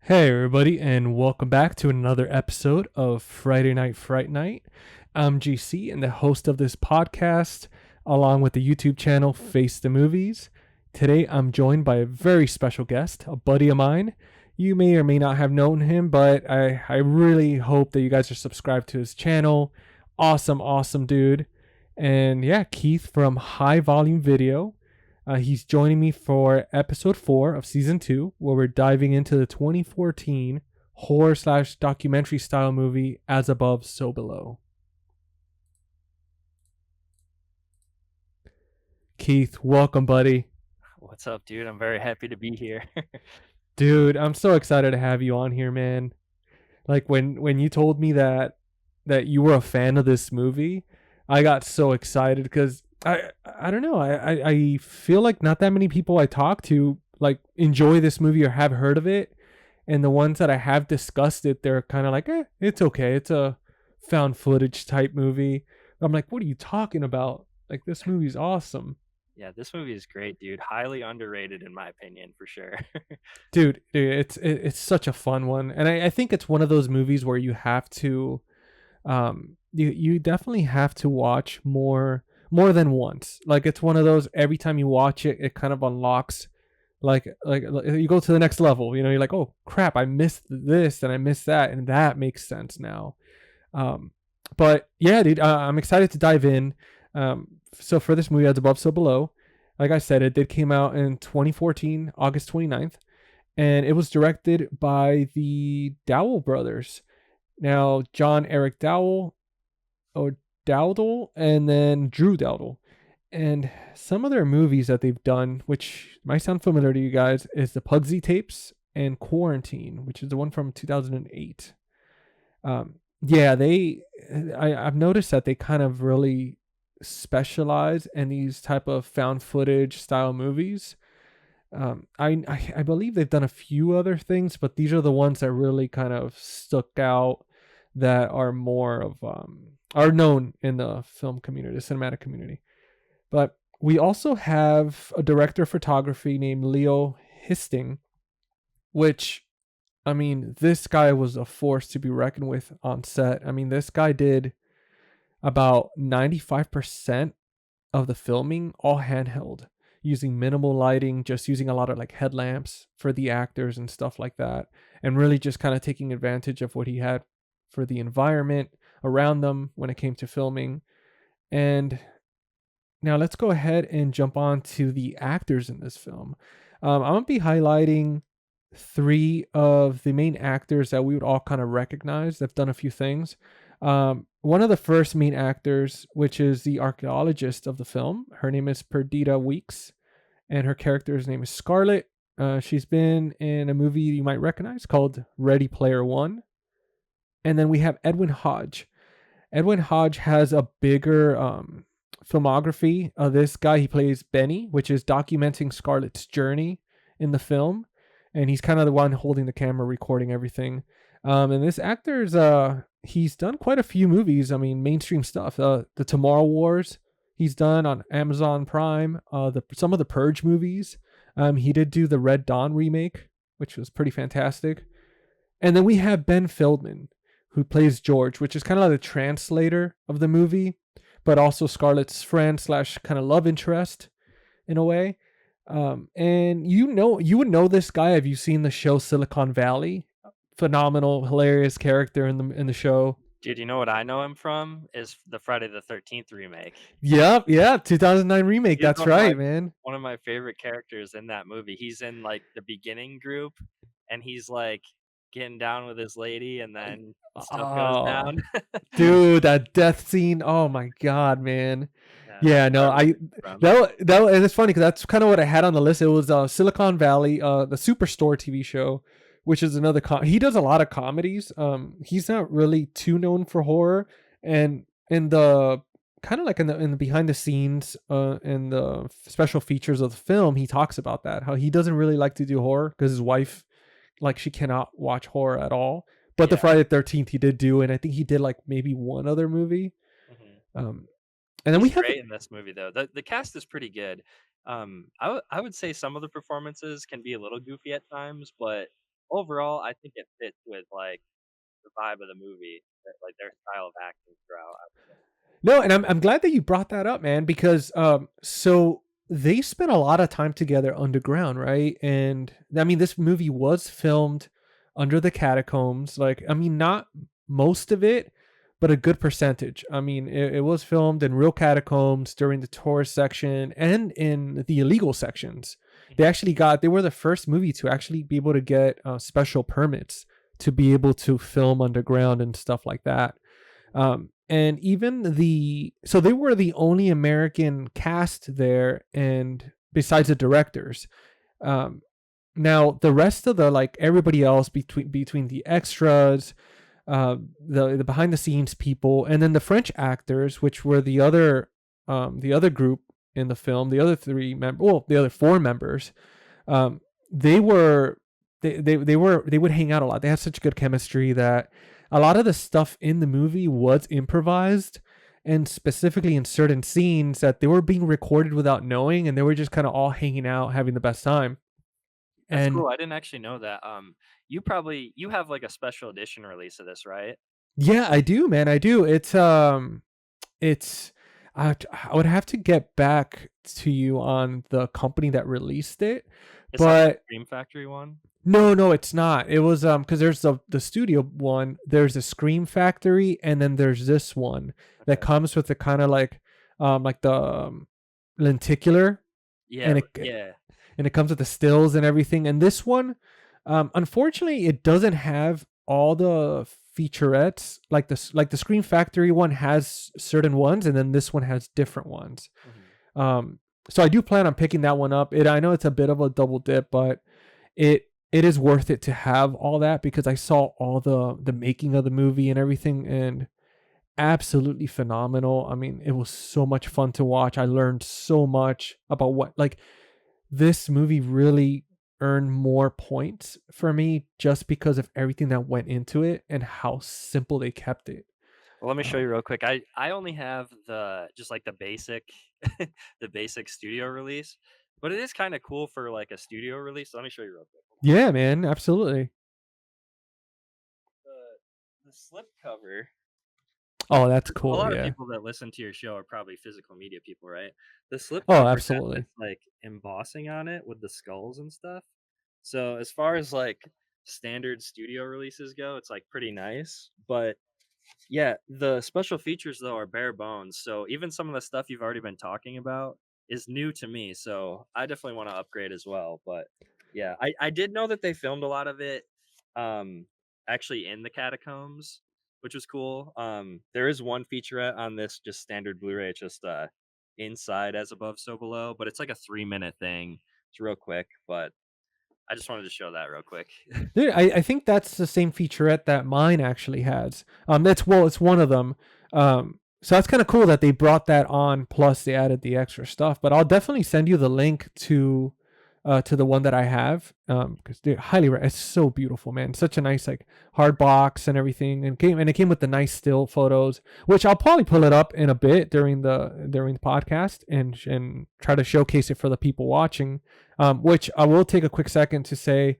Hey, everybody, and welcome back to another episode of Friday Night Fright Night. I'm GC and the host of this podcast, along with the YouTube channel Face the Movies. Today, I'm joined by a very special guest, a buddy of mine. You may or may not have known him, but I really hope that you guys are subscribed to his channel. Awesome dude. And yeah, Keith from High Volume Video. He's joining me for episode 4 of season 2, where we're diving into the 2014 horror slash documentary style movie As Above, So Below. Keith, welcome, buddy. What's up, dude? I'm very happy to be here. Dude, I'm so excited to have you on here, man. Like when you told me that you were a fan of this movie, I got so excited because I don't know. I feel like not that many people I talk to like enjoy this movie or have heard of it. And the ones that I have discussed it, they're kind of like, it's okay. It's a found footage type movie. I'm like, what are you talking about? Like, this movie's awesome. Yeah, this movie is great, dude. Highly underrated in my opinion, for sure. Dude, it's such a fun one. And I think it's one of those movies where you have to, you definitely have to watch more than once. Like, it's one of those, every time you watch it, it kind of unlocks like you go to the next level. You're like, oh crap, I missed this and I missed that, and that makes sense now. But yeah, dude, I'm excited to dive in. So for this movie, As Above, So Below, like I said, it did came out in 2014, August 29th, and it was directed by the Dowell brothers. Now, John Eric Dowell, or Dowdle, and then Drew Dowdle. And some of their movies that they've done, which might sound familiar to you guys, is the Pugsy Tapes and Quarantine, which is the one from 2008. Yeah, I've noticed that they kind of really specialize in these type of found footage style movies. I believe they've done a few other things, but these are the ones that really kind of stuck out, that are more of are known in the film community, the cinematic community. But we also have a director of photography named Leo Histing, which, I mean, this guy was a force to be reckoned with on set. I mean, this guy did about 95% of the filming all handheld, using minimal lighting, just using a lot of like headlamps for the actors and stuff like that, and really just kind of taking advantage of what he had for the environment around them when it came to filming. And now let's go ahead and jump on to the actors in this film. I'm gonna be highlighting 3 of the main actors that we would all kind of recognize. They've done a few things. One of the first main actors, which is the archaeologist of the film, her name is Perdita Weeks, and her character's name is Scarlett. She's been in a movie you might recognize called Ready Player One. And then we have Edwin Hodge. Edwin Hodge has a bigger filmography. This guy, he plays Benny, which is documenting Scarlett's journey in the film, and he's kind of the one holding the camera, recording everything. And this actor's he's done quite a few movies. I mean, mainstream stuff. The Tomorrow Wars, he's done on Amazon Prime. Some of the Purge movies. He did do the Red Dawn remake, which was pretty fantastic. And then we have Ben Feldman, who plays George, which is kind of like the translator of the movie, but also Scarlett's friend slash kind of love interest in a way. And you would know this guy. Have you seen the show Silicon Valley? Phenomenal, hilarious character in the show. Dude, you know what I know him from is the Friday the 13th remake. Yep, yeah, 2009 remake. He's That's right, man. one of my favorite characters in that movie. He's in like the beginning group, and he's like getting down with his lady, and then stuff goes Oh, down. dude, that death scene. Oh my god, man. Yeah, Yeah, that's where no, I I remember him from. and it's funny because that's kind of what I had on the list. It was Silicon Valley, the Superstore TV show, which is another he does a lot of comedies. He's not really too known for horror, and in the kind of like in the behind the scenes, in the special features of the film, he talks about that, how he doesn't really like to do horror because his wife, like, she cannot watch horror at all. But the Yeah. Friday the 13th he did do, and I think he did like maybe one other movie. Mhm. Um, and then we He's have great in this movie, though. The cast is pretty good. I would say some of the performances can be a little goofy at times, but overall, I think it fits with like the vibe of the movie, like their style of acting throughout. No, and I'm glad that you brought that up, man, because so they spent a lot of time together underground, right? And I mean, this movie was filmed under the catacombs. Like, I mean, not most of it, but a good percentage. I mean, it was filmed in real catacombs during the tourist section and in the illegal sections. They were the first movie to actually be able to get special permits to be able to film underground and stuff like that. And even so they were the only American cast there, and besides the directors. Now the rest of the, like, everybody else between the extras, the behind the scenes people, and then the French actors, which were the other group in the film, the other the other four members, um, they were they would hang out a lot. They had such good chemistry that a lot of the stuff in the movie was improvised, and specifically in certain scenes that they were being recorded without knowing, and they were just kind of all hanging out having the best time. That's And cool. I didn't actually know that. You have like a special edition release of this, right? yeah, I do, man. I do. It's I would have to get back to you on the company that released it, It's not the but Scream Factory one. no, it's not. It was because there's the studio one, there's a Scream Factory, and then there's this one that Okay. comes with the kind of like the lenticular, Yeah, and yeah. it comes with the stills and everything. And this one, unfortunately, it doesn't have all the featurettes. Like the Scream Factory one has certain ones, and then this one has different ones. So I do plan on picking that one up. I know it's a bit of a double dip, but it is worth it to have all that, because I saw all the making of the movie and everything, and absolutely phenomenal. I mean, it was so much fun to watch. I learned so much about this movie really earned more points for me just because of everything that went into it and how simple they kept it. Well, let me show you real quick. I only have just like the basic the basic studio release, but it is kind of cool for like a studio release. So let me show you real quick. Yeah, man, absolutely. The slip cover. Oh, that's A cool. lot of Yeah. people that listen to your show are probably physical media people, right? The slip Oh, cover has absolutely. this like embossing on it with the skulls and stuff. So as far as like standard studio releases go, it's like pretty nice. But yeah, the special features though are bare bones. So even some of the stuff you've already been talking about is new to me. So I definitely want to upgrade as well. But yeah, I did know that they filmed a lot of it um actually in the catacombs, which was cool. There is one featurette on this just standard Blu-ray, it's just inside as above, so below, but it's like a 3-minute thing. It's real quick, but I just wanted to show that real quick. Dude, I think that's the same featurette that mine actually has. It's one of them. So that's kind of cool that they brought that on. Plus, they added the extra stuff. But I'll definitely send you the link to the one that I have. Because it's so beautiful, man. Such a nice like hard box and everything, and it came with the nice still photos, which I'll probably pull it up in a bit during the podcast and try to showcase it for the people watching. Which I will take a quick second to say,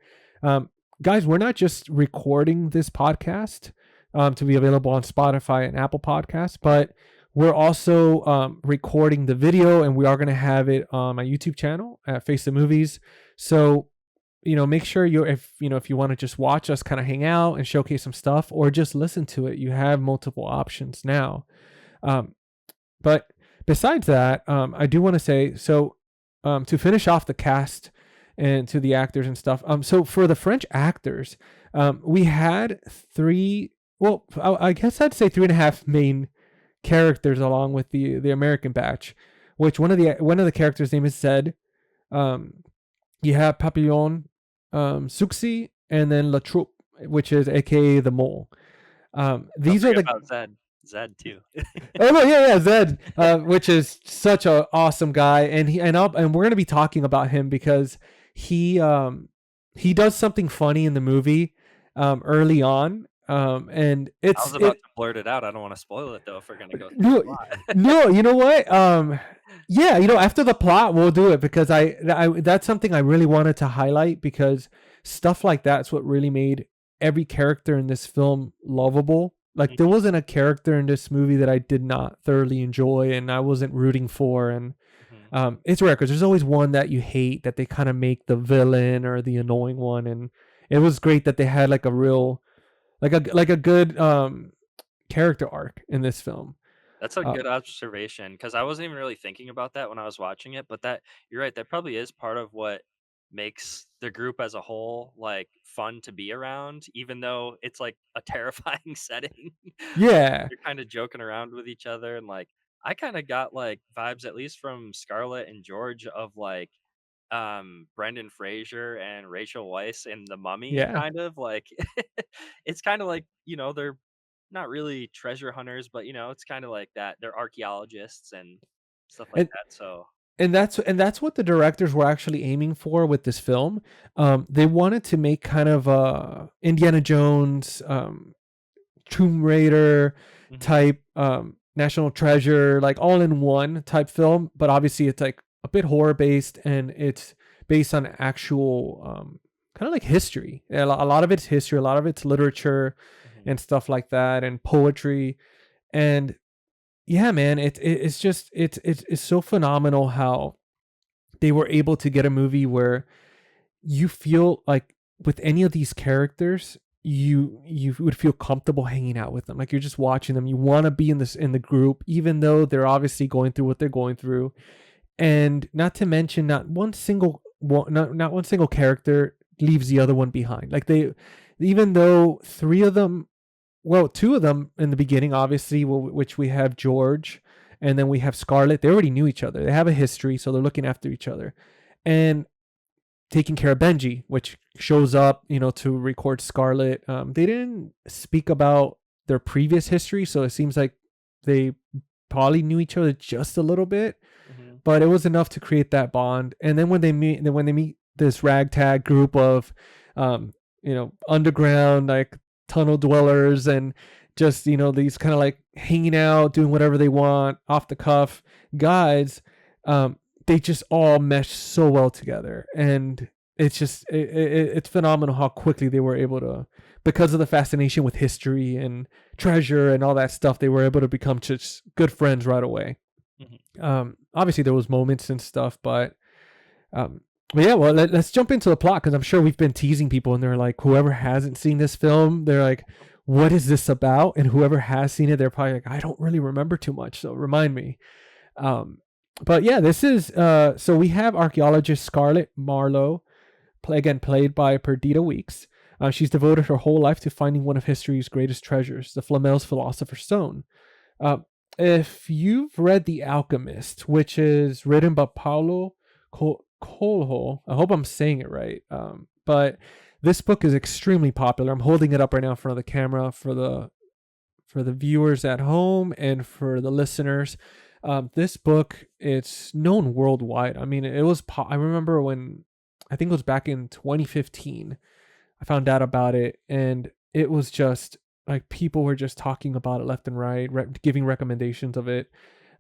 guys, we're not just recording this podcast to be available on Spotify and Apple Podcasts, but we're also recording the video, and we are going to have it on my YouTube channel at Face the Movies. So, make sure if you want to just watch us kind of hang out and showcase some stuff, or just listen to it, you have multiple options now. But besides that, I do want to say, so to finish off the cast and to the actors and stuff. So for the French actors, we had three. Well, I guess I'd say 3.5 main characters along with the American batch, which one of the characters' name is Zed. You have Papillon, Suxi, and then La Troupe, which is AKA the Mole. These are the about Zed too. Oh no, yeah, Zed, which is such a awesome guy, and we're gonna be talking about him because he does something funny in the movie early on, and I was about to blurt it out. I don't want to spoil it though if we're gonna go through the plot. No, you know what? Yeah, after the plot we'll do it, because I that's something I really wanted to highlight, because stuff like that's what really made every character in this film lovable. Like there Mhm, wasn't a character in this movie that I did not thoroughly enjoy and I wasn't rooting for. And mhm. it's rare because there's always one that you hate that they kind of make the villain or the annoying one. And it was great that they had like a real, like a good character arc in this film. That's a Uh, good observation because I wasn't even really thinking about that when I was watching it, but that you're right, that probably is part of what makes the group as a whole, like, fun to be around, even though it's, like, a terrifying setting. yeah, You're kinda joking around with each other and, like, I kinda got, like, vibes, at least from Scarlett and George, of, like, Brendan Fraser and Rachel Weisz in The Mummy, yeah. kind of, like, it's kinda like, they're not really treasure hunters, but, it's kinda like that. They're archaeologists and stuff like And that, so that's what the directors were actually aiming for with this film. They wanted to make kind of a Indiana Jones, Tomb Raider mhm, type, National Treasure, like all in one type film. But obviously, it's like a bit horror based, and it's based on actual, kind of like history. A lot of it's history, a lot of it's literature, mhm. and stuff like that, and poetry. And yeah, man, it's just it's so phenomenal how they were able to get a movie where you feel like with any of these characters you would feel comfortable hanging out with them, like you're just watching them, you want to be in the group even though they're obviously going through what they're going through. And not to mention not one single character leaves the other one behind. Like they, even though three of them, well, two of them in the beginning, obviously, which we have George, and then we have Scarlett. They already knew each other. They have a history, so they're looking after each other, and taking care of Benji, which shows up, to record Scarlett. They didn't speak about their previous history, so it seems like they probably knew each other just a little bit, Mhm. but it was enough to create that bond. And then when they meet this ragtag group of, underground like tunnel dwellers, and just these kind of like hanging out, doing whatever they want, off the cuff guys, um, they just all mesh so well together. And it's just it's phenomenal how quickly they were able to, because of the fascination with history and treasure and all that stuff, they were able to become just good friends right away. Mhm. Obviously there was moments and stuff, um, but yeah, well, let's jump into the plot because I'm sure we've been teasing people, and they're like, whoever hasn't seen this film, they're like, "What is this about?" And whoever has seen it, they're probably like, "I don't really remember too much, so remind me." Um, but yeah, this is so we have archaeologist Scarlett Marlowe, again played by Perdita Weeks. She's devoted her whole life to finding one of history's greatest treasures, the Flamel's Philosopher's Stone. Uh, if you've read The Alchemist, which is written by Paulo Coelho, I hope I'm saying it right. But this book is extremely popular. I'm holding it up right now in front of the camera for the viewers at home and for the listeners. This book, it's known worldwide. I mean, it was. I remember when, I think it was back in 2015, I found out about it, and it was just like people were just talking about it left and right, giving recommendations of it.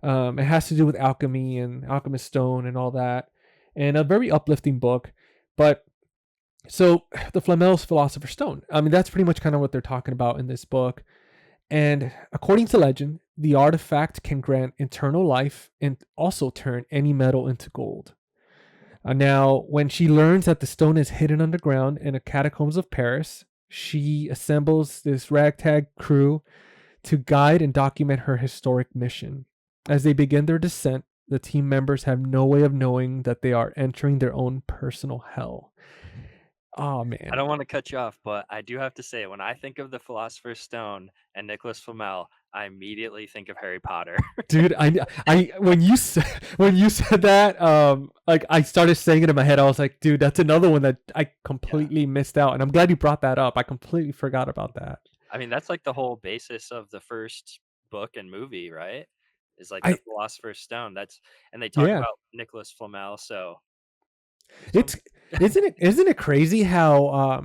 It has to do with alchemy and alchemist stone and all that, and a very uplifting book. But so the Flamel's Philosopher's Stone. I mean, that's pretty much kind of what they're talking about in this book. And according to legend, the artifact can grant eternal life and also turn any metal into gold. Now, when she learns that the stone is hidden underground in the catacombs of Paris, she assembles this ragtag crew to guide and document her historic mission. As they begin their descent, the team members have no way of knowing that they are entering their own personal hell. Oh I man, don't wanna cut you off, but I do have to say, when I think of the Philosopher's Stone and Nicholas Flamel, I immediately think of Harry Potter. dude, I when you said that, like I started saying it in my head. I was like, dude, that's another one that I Yeah. completely missed out, and I'm glad you brought that up. I completely forgot about that. I mean, that's, like, the whole basis of the first book and movie, right? Is, like, the I Philosopher's Stone, and they talk Yeah, about Nicholas Flamel, so some it's isn't it crazy how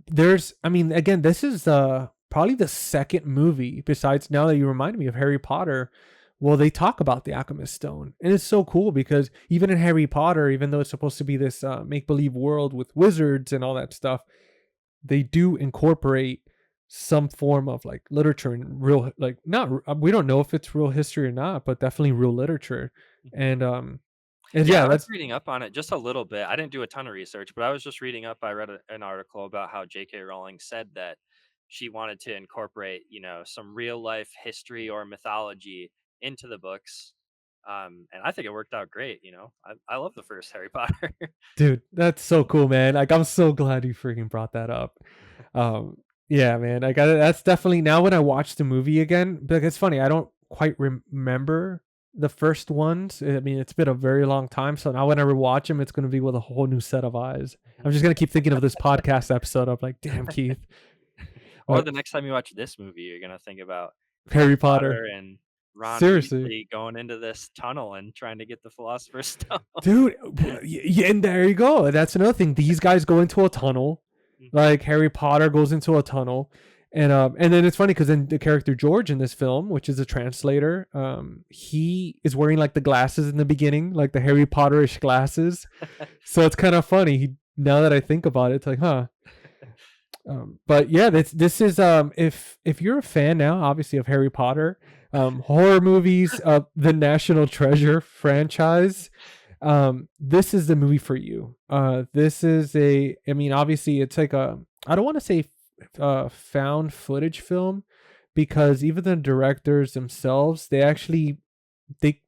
there's, I mean, again, this is probably the second movie, besides, now that you remind me, of Harry Potter, well, they talk about the alchemist stone, and it's so cool because even in Harry Potter, even though it's supposed to be this make believe world with wizards and all that stuff, they do incorporate some form of like literature and real, like, not, we don't know if it's real history or not, but definitely real literature. Mhm. And Yeah, yeah, I was that's, reading up on it just a little bit. I didn't do a ton of research, but I was just reading up. I read an article about how J.K. Rowling said that she wanted to incorporate, some real life history or mythology into the books. And I think it worked out great. I love the first Harry Potter. dude, that's so cool, man. Like, I'm so glad you freaking brought that up. Um, yeah, man. Like, that's definitely, now when I watch the movie again, like, it's funny. I don't quite remember the first ones. I mean, it's been a very long time. So now when I rewatch them, it's going to be with a whole new set of eyes. I'm just going to keep thinking of this podcast episode of like, damn, Keith. Or But the next time you watch this movie, you're gonna think about Harry Harry Potter. Potter and Ron Seriously. Weasley going into this tunnel and trying to get the Philosopher's Stone. Dude, yeah, and there you go. That's another thing. These guys go into a tunnel, Mhm. like Harry Potter goes into a tunnel, and then it's funny because then the character George in this film, which is a translator, he is wearing like the glasses in the beginning, like the Harry Potterish glasses. So it's kind of funny. Now that I think about it, it's like, huh. But yeah, this is if you're a fan now, obviously, of Harry Potter, horror movies, the National Treasure franchise, this is the movie for you. This is I mean, obviously, it's like I don't want to say found footage film, because even the directors themselves, they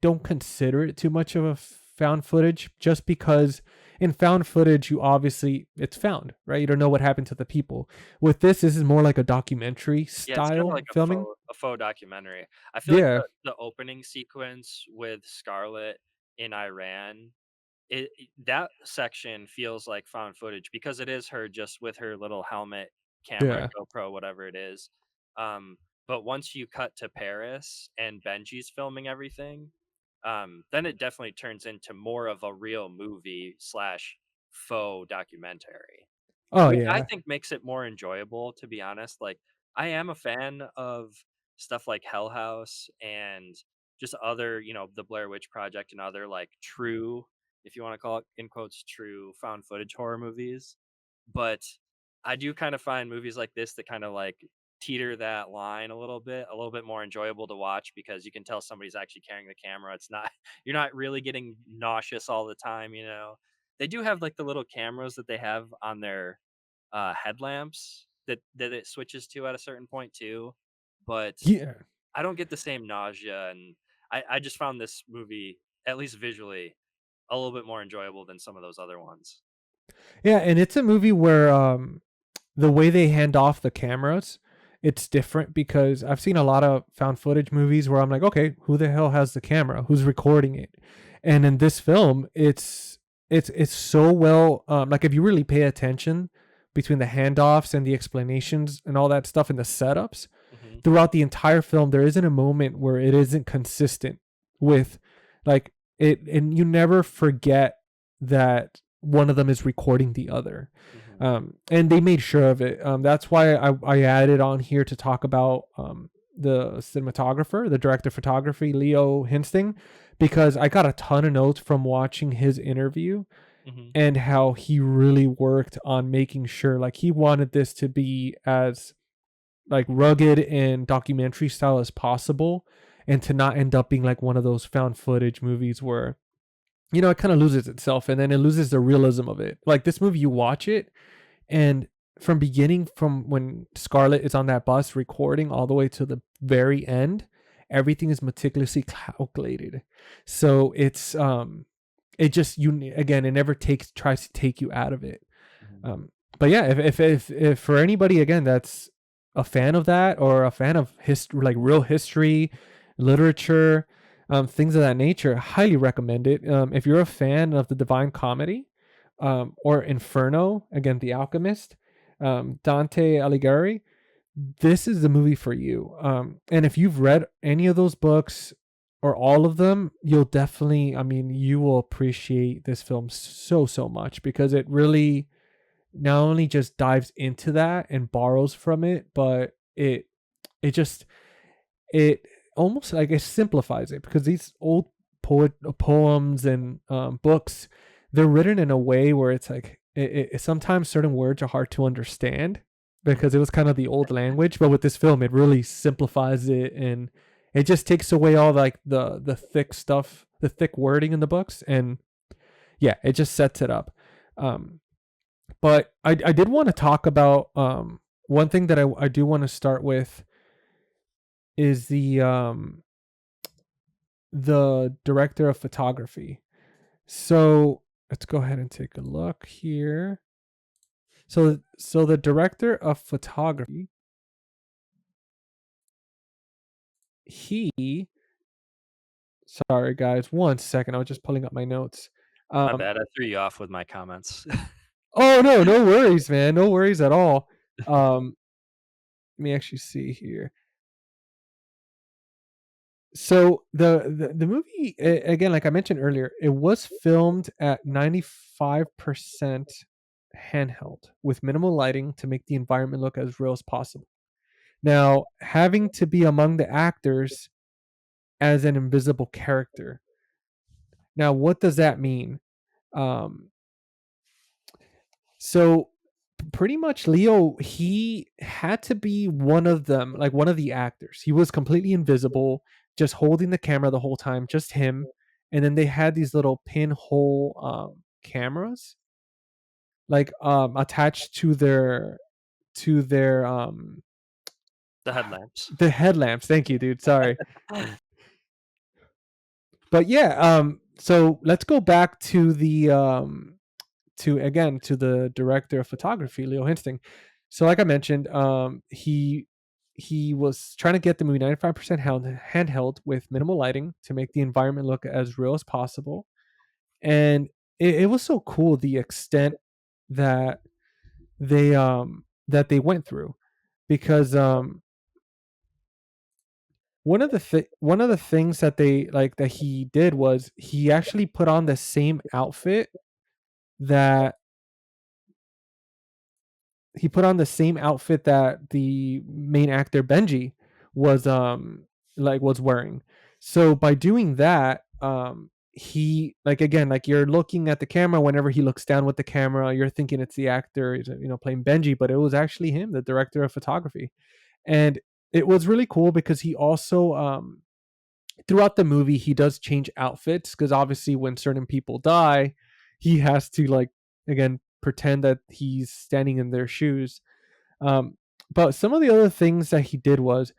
don't consider it too much of a found footage, just because in found footage it's found, right? You don't know what happened to the people. With this is more like a documentary Yeah, it's kinda style like a filming. faux documentary. I feel like Yeah. the opening sequence with Scarlet in Iran, that section feels like found footage because it is her just with her little helmet, camera, Yeah. GoPro, whatever it is. Um, but once you cut to Paris and Benji's filming everything, then it definitely turns into more of a real movie slash faux documentary. Oh Which I yeah. think makes it more enjoyable, to be honest. Like, I am a fan of stuff like Hell House and just other, the Blair Witch Project and other like true, if you want to call it in quotes, true found footage horror movies. But I do kind of find movies like this that kind of like teeter that line a little bit more enjoyable to watch because you can tell somebody's actually carrying the camera. It's not, you're not really getting nauseous all the time. They do have like the little cameras that they have on their headlamps that it switches to at a certain point too, but Yeah. I don't get the same nausea, and I just found this movie, at least visually, a little bit more enjoyable than some of those other ones. Yeah, and it's a movie where the way they hand off the cameras, it's different, because I've seen a lot of found footage movies where I'm like, okay, who the hell has the camera? Who's recording it? And in this film, it's so well, like, if you really pay attention between the handoffs and the explanations and all that stuff and the setups Hmm. throughout the entire film, there isn't a moment where it isn't consistent with, like, it, and you never forget that one of them is recording the other. Hmm. And they made sure of it. That's why I added on here to talk about the cinematographer, the director of photography, Leo Hinsting, because I got a ton of notes from watching his interview, Hmm. and how he really worked on making sure, like, he wanted this to be as like rugged and documentary style as possible, and to not end up being like one of those found footage movies where, it kind of loses itself, and then it loses the realism of it. Like, this movie, you watch it, and from when Scarlett is on that bus recording all the way to the very end, everything is meticulously calculated. So it just, you, again, it never tries to take you out of it. Hmm. But yeah, if for anybody, again, that's a fan of that, or a fan of history, like real history, literature, things of that nature, highly recommend it. If you're a fan of the Divine Comedy, or Inferno, again, The Alchemist, Dante Alighieri, this is the movie for you. And if you've read any of those books or all of them, you'll definitely, I mean, you will appreciate this film so much, because it really not only just dives into that and borrows from it, but it just, it almost, like, it simplifies it, because these old poems and books, they're written in a way where it's like sometimes certain words are hard to understand because it was kind of the old language. But with this film, it really simplifies it, and it just takes away all, like, the thick stuff, the thick wording in the books, and yeah, it just sets it up. But I did want to talk about one thing that I do want to start with is the director of photography. So let's go ahead and take a look here. So the director of photography, he sorry guys, one second. I was just pulling up my notes. My Um bad. I threw you off with my comments. oh no, no worries, man. No worries at all. Let me actually see here. So the movie, again, like I mentioned earlier, it was filmed at 95% handheld with minimal lighting to make the environment look as real as possible. Now, having to be among the actors as an invisible character. Now, what does that mean? Um, so pretty much Leo, he had to be one of them, like one of the actors. He was completely invisible, just holding the camera the whole time, just him. And then they had these little pinhole cameras, like attached to The headlamps. the headlamps. Thank you, dude. Sorry. But yeah, so let's go back to the director of photography, Leo Hinsting. So like I mentioned, he was trying to get the movie 95% handheld with minimal lighting to make the environment look as real as possible. And it was so cool the extent that they went through, because one of the things that they like that he did was he actually put on the same outfit that the main actor Benji was wearing. So by doing that, he, like, again, like, you're looking at the camera, whenever he looks down with the camera, you're thinking it's the actor, playing Benji, but it was actually him, the director of photography. And it was really cool because he also throughout the movie he does change outfits, because obviously when certain people die, he has to, like, again, pretend that he's standing in their shoes. um, but some of the other things that he did was,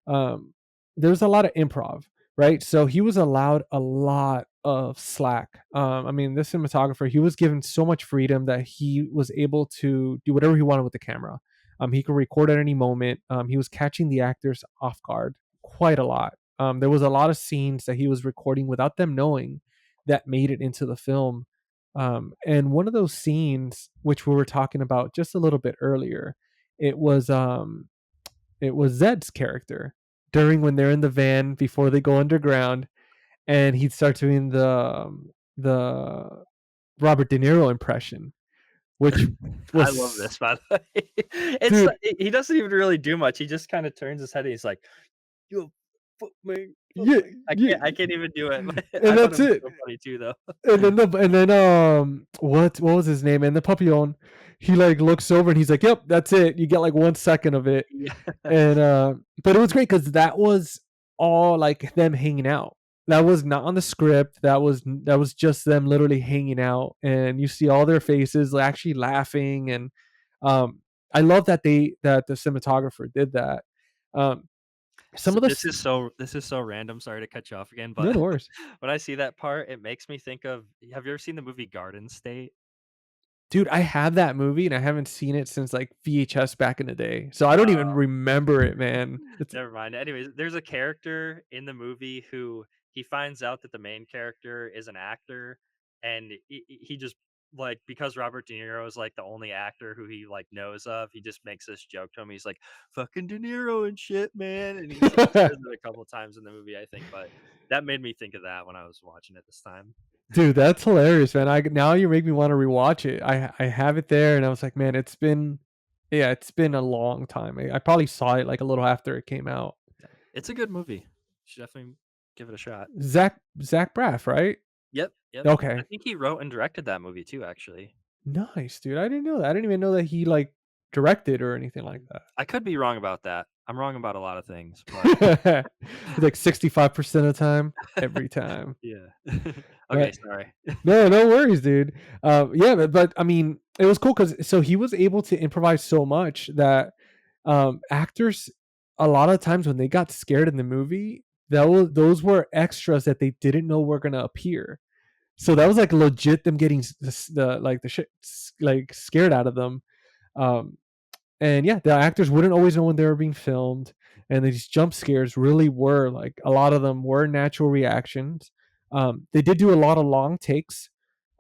um, there's a lot of improv, right? So he was allowed a lot of slack. I mean, this cinematographer, he was given so much freedom that he was able to do whatever he wanted with the camera. He could record at any moment. He was catching the actors off guard quite a lot. There was a lot of scenes that he was recording without them knowing that made it into the film. And one of those scenes, which we were talking about just a little bit earlier, it was Zed's character during when they're in the van before they go underground, and he'd start doing the Robert De Niro impression, which I love was, this, by the way. It's dude, like, he doesn't even really do much. He just kind of turns his head and he's like, "You fuck me, fuck yeah, me." yeah, I can't even do it. I and thought it that's was it. so funny too, though. What was his name? And the Papillon, he, like, looks over and he's like, "Yep, that's it." You get like 1 second of it. Yeah. And but it was great because that was all, like, them hanging out. That was not on the script. That was just them literally hanging out, and you see all their faces, like, actually laughing. And um I love that the cinematographer did that. um some of the This is so random. Sorry to cut you off again, no, but no worries. when I see that part, it makes me think of. Have you ever seen the movie Garden State? Dude, I have that movie and I haven't seen it since, like, VHS back in the day, so I don't even remember it, man. It's Never mind. Anyways, there's a character in the movie who he finds out that the main character is an actor, and he just, like, because Robert De Niro is like the only actor who he like knows of, he just makes this joke to him. He's like, "Fucking De Niro and shit, man," and he says it a couple times in the movie, I think. But that made me think of that when I was watching it this time. Dude, that's hilarious, man. I Now you make me want to rewatch it. I have it there, and I was like, man, it's been a long time. I probably saw it, like, a little after it came out. It's a good movie. Should definitely give it a shot. Zach Braff, right? Yep, yep. I Okay. think he wrote and directed that movie too, actually. Nice, dude. I didn't know that. I didn't even know that he like directed or anything like I could be wrong about that. I'm wrong about a lot of things, but that. Like 65% of the time, every time. yeah. Okay, But sorry. no, no worries, dude. Yeah, but I mean, it was cool because so he was able to improvise so much that actors, a lot of times when they got scared in the movie, those were extras that they didn't know were gonna appear. So that was like legit them getting the shit like scared out of them. Um, and yeah, the actors wouldn't always know when they were being filmed, and these jump scares really were like a lot of them were natural reactions. They did do a lot of long takes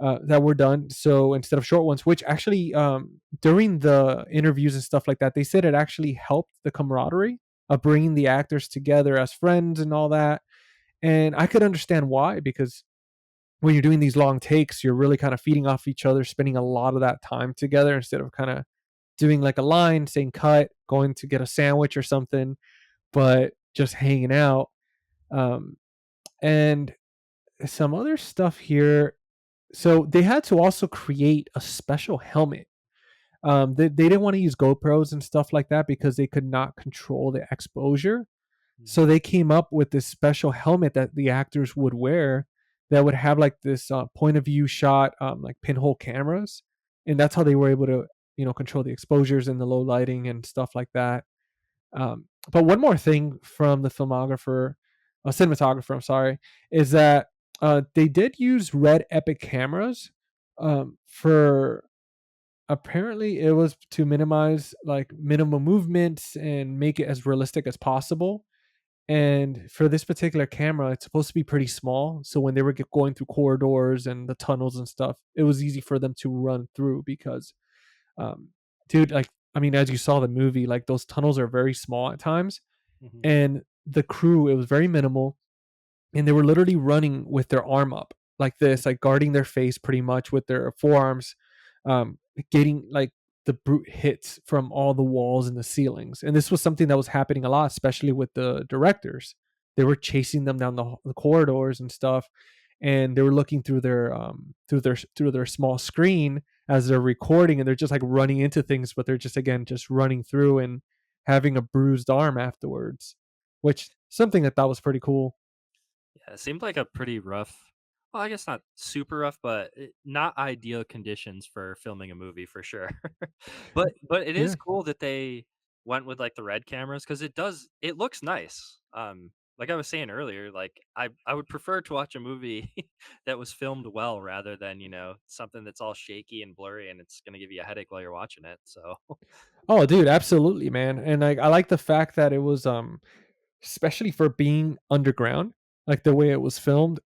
that were done, so instead of short ones, which actually during the interviews and stuff like that, they said it actually helped the camaraderie of bringing the actors together as friends and all that. And I could understand why, because when you're doing these long takes, you're really kind of feeding off each other, spending a lot of that time together instead of kind of doing like a line, saying cut, going to get a sandwich or something, but just hanging out. Um, and some other stuff here. So they had to also create a special helmet. They didn't want to use GoPros and stuff like that because they could not control the exposure. So Mhm, they came up with this special helmet that the actors would wear that would have like this point of view shot, like pinhole cameras, and that's how they were able to, control the exposures and the low lighting and stuff like that. But one more thing from the cinematographer, I'm sorry, is that they did use Red Epic cameras for apparently it was to minimize like minimum movements and make it as realistic as possible. And for this particular camera, it's supposed to be pretty small. So when they were going through corridors and the tunnels and stuff, it was easy for them to run through because, um, dude, like, I mean, as you saw the movie, like those tunnels are very small at times. mhm. And the crew, it was very minimal. And they were literally running with their arm up like this, like guarding their face pretty much with their forearms, um, getting like the brute hits from all the walls and the ceilings. And this was something that was happening a lot, especially with the directors. They were chasing them down the corridors and stuff, and they were looking through their small screen as they're recording, and they're just like running into things, but they're just again just running through and having a bruised arm afterwards, which something that was pretty cool. Yeah, it seemed like a pretty rough, well, I guess not super rough, but not ideal conditions for filming a movie for sure. But it is Yeah. cool that they went with like the red cameras because it looks nice. Like I was saying earlier, like I would prefer to watch a movie that was filmed well rather than something that's all shaky and blurry and it's gonna give you a headache while you're watching it. So Oh, dude, absolutely, man. And like I like the fact that it was especially for being underground, like the way it was filmed,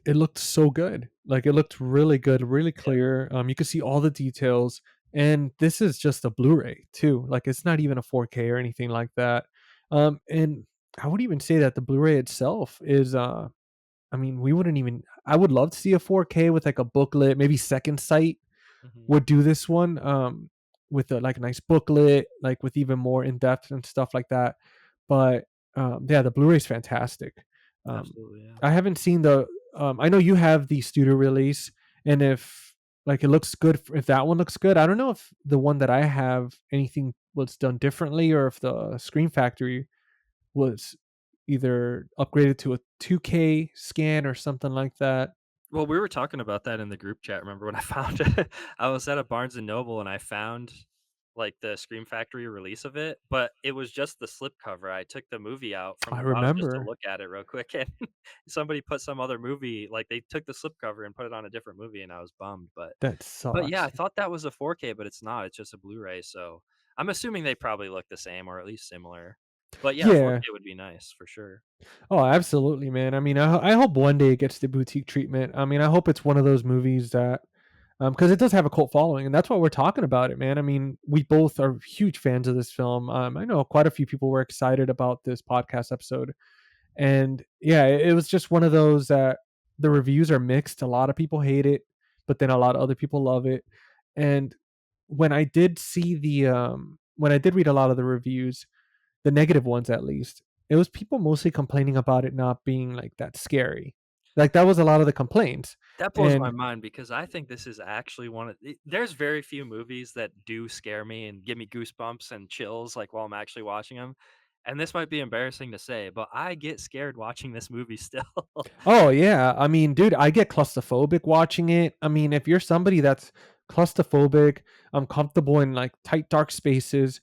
it looked so good. Like it looked really good, really yeah. clear. You could see all the details. And this is just a Blu-ray too. Like it's not even a 4K or anything like that. And I would even say that the Blu-ray itself is I mean, we wouldn't even I would love to see a 4K with like a booklet, maybe Second Sight Mhm. would do this one with a like nice booklet, like with even more in depth and stuff like that. But yeah, the Blu-ray is fantastic. Um, Absolutely, yeah. I haven't seen the. I know you have the studio release, and if like it looks good, if that one looks good, I don't know if the one that I have anything was done differently, or if the Screen Factory was either upgraded to a 2K scan or something like that. Well, we were talking about that in the group chat. Remember when I found it? I was at a Barnes and Noble and I found like the Scream Factory release of it, but it was just the slipcover. I took the movie out from I the bottom just to remember look at it real quick, and somebody put some other movie. Like they took the slipcover and put it on a different movie, and I was bummed. that But yeah, sucks. I thought that was a 4K, but it's not. It's just a Blu-ray. So I'm assuming they probably look the same or at least similar. But yeah, Yeah. 4K would be nice for sure. Oh, absolutely, man. I mean, I hope one day it gets the boutique treatment. I mean, I hope it's one of those movies that, because it does have a cult following, and that's why we're talking about it, man. I mean, we both are huge fans of this film. I know quite a few people were excited about this podcast episode, and yeah, it was just one of those that the reviews are mixed. A lot of people hate it, but then a lot of other people love it. And when I did read a lot of the reviews, the negative ones at least, it was people mostly complaining about it not being like that scary. Like that was a lot of the complaints. That blows my And mind because I think this is actually there's very few movies that do scare me and give me goosebumps and chills, like, while I'm actually watching them. And this might be embarrassing to say, but I get scared watching this movie still. oh yeah, I mean, dude, I get claustrophobic watching it. I mean, if you're somebody that's claustrophobic, comfortable in like tight, dark spaces,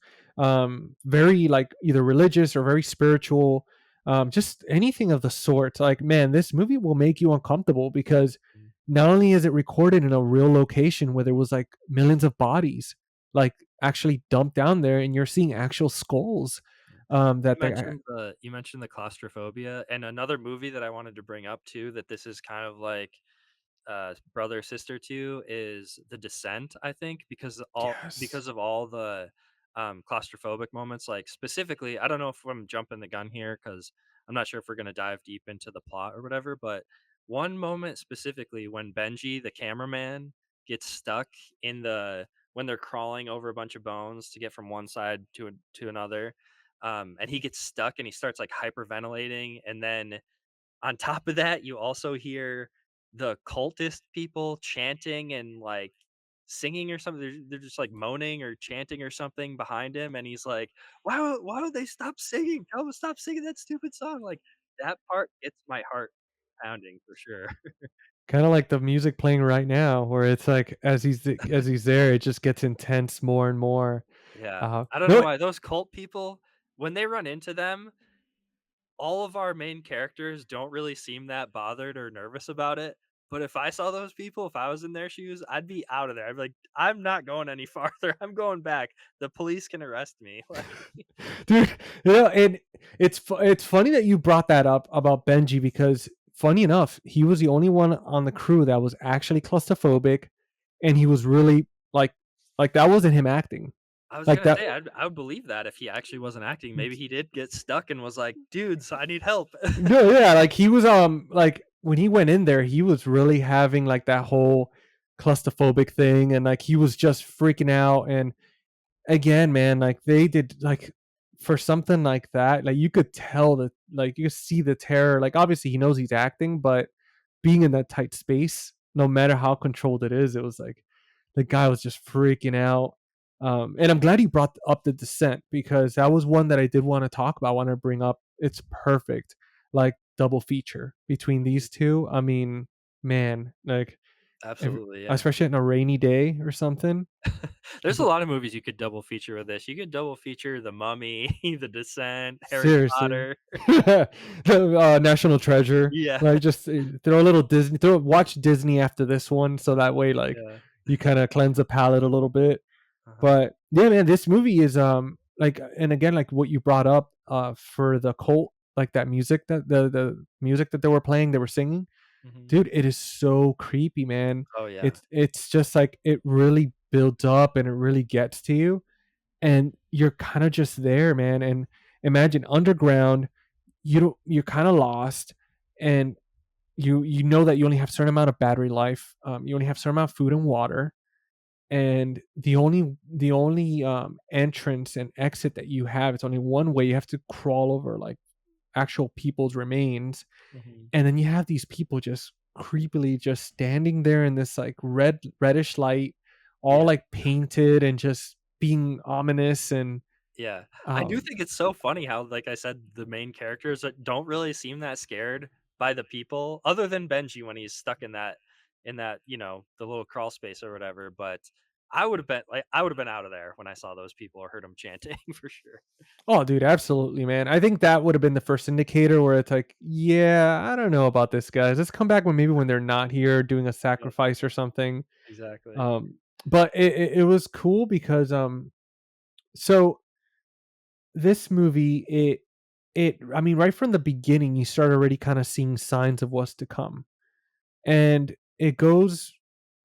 very like either religious or very spiritual, just anything of the sort. Like, man, this movie will make you uncomfortable because Mm, not only is it recorded in a real location where there was like millions of bodies, like actually dumped down there, and you're seeing actual skulls. yeah. That they You mentioned the claustrophobia, and another movie that I wanted to bring up too that this is kind of like brother sister to is The Descent, I think, yes, because of all the claustrophobic moments. Like specifically, I don't know if I'm jumping the gun here because I'm not sure if we're gonna dive deep into the plot or whatever, but one moment specifically when Benji, the cameraman, gets stuck in the when they're crawling over a bunch of bones to get from one side to another, and he gets stuck and he starts like hyperventilating, and then on top of that, you also hear the cultist people chanting and, like, singing or something. They're just, like, moaning or chanting or something behind him, and he's like, why don't they stop singing? Tell them to stop singing that stupid song." Like, that part gets my heart pounding for sure. kinda like the music playing right now, where it's like as he's there, it just gets intense more and more. Yeah. I don't know No, why those cult people, when they run into them, all of our main characters don't really seem that bothered or nervous about it. But if I saw those people, if I was in their shoes, I'd be out of there. I'd be like, I'm not going any farther. I'm going back. The police can arrest me. Like, dude, and it's funny that you brought that up about Benji because funny enough, he was the only one on the crew that was actually claustrophobic, and he was really like that wasn't him acting. I was Like gonna that say, I would believe that if he actually wasn't acting. Maybe he did get stuck and was like, dudes, I need help. no, yeah, like he was like when he went in there, he was really having like that whole claustrophobic thing, and like he was just freaking out. And again, man, like they did like for something like that, like you could tell that like you could see the terror. Like obviously he knows he's acting, but being in that tight space, no matter how controlled it is, it was like the guy was just freaking out. And I'm glad you brought up the Descent because that was one that I did want to talk about. I want to bring up. It's perfect, like double feature between these two. I mean, man, like if, Absolutely, yeah. especially on a rainy day or something. There's a lot of movies you could double feature with this. You could double feature The Mummy, The Descent, Harry Seriously. Potter. The, National Treasure. Yeah, Like just throw a little Disney watch Disney after this one so that way like yeah. you kind of cleanse the palate a little bit. Uh-huh. But yeah, man, this movie is like and again like what you brought up for the cult like that music that the music that they were playing, they were singing. Mhm. Dude, it is so creepy, man. Oh, yeah. It's just like it really builds up and it really gets to you and you're kind of just there, man. And imagine underground, you're kind of lost and you know that you only have a certain amount of battery life. You only have a certain amount of food and water and the only entrance and exit that you have it's only one way. You have to crawl over like actual people's remains Mhm. and then you have these people just creepily just standing there in this like reddish light all Yeah. like painted and just being ominous and Yeah. I do um think it's so funny how, like I said, the main characters don't really seem that scared by the people other than Benji when he's stuck in that, the little crawl space or whatever, but I would have been out of there when I saw those people or heard them chanting for sure. oh dude, absolutely, man. I think that would have been the first indicator where it's like, yeah, I don't know about this guys. Let's come back when they're not here doing a Yep, sacrifice or something. exactly. um but it was cool because so this movie it I mean right from the beginning you start already kind of seeing signs of what's to come. And it goes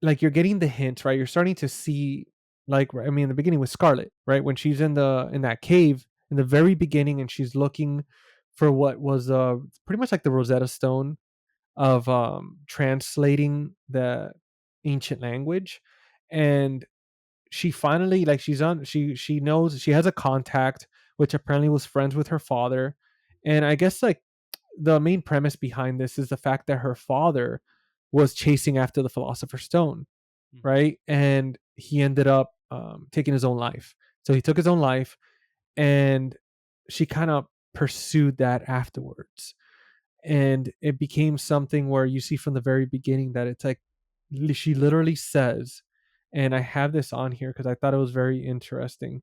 like you're getting the hints, right? You're starting to see like I mean in the beginning with Scarlet, right? When she's in that cave in the very beginning and she's looking for what was pretty much like the Rosetta Stone of translating the ancient language. And she finally like she knows she has a contact which apparently was friends with her father And I guess like the main premise behind this is the fact that her father was chasing after the philosopher's stone, Mhm. right? And he ended up taking his own life. So he took his own life, and she kind of pursued that afterwards. And it became something where you see from the very beginning that it's like she literally says, and I have this on here because I thought it was very interesting.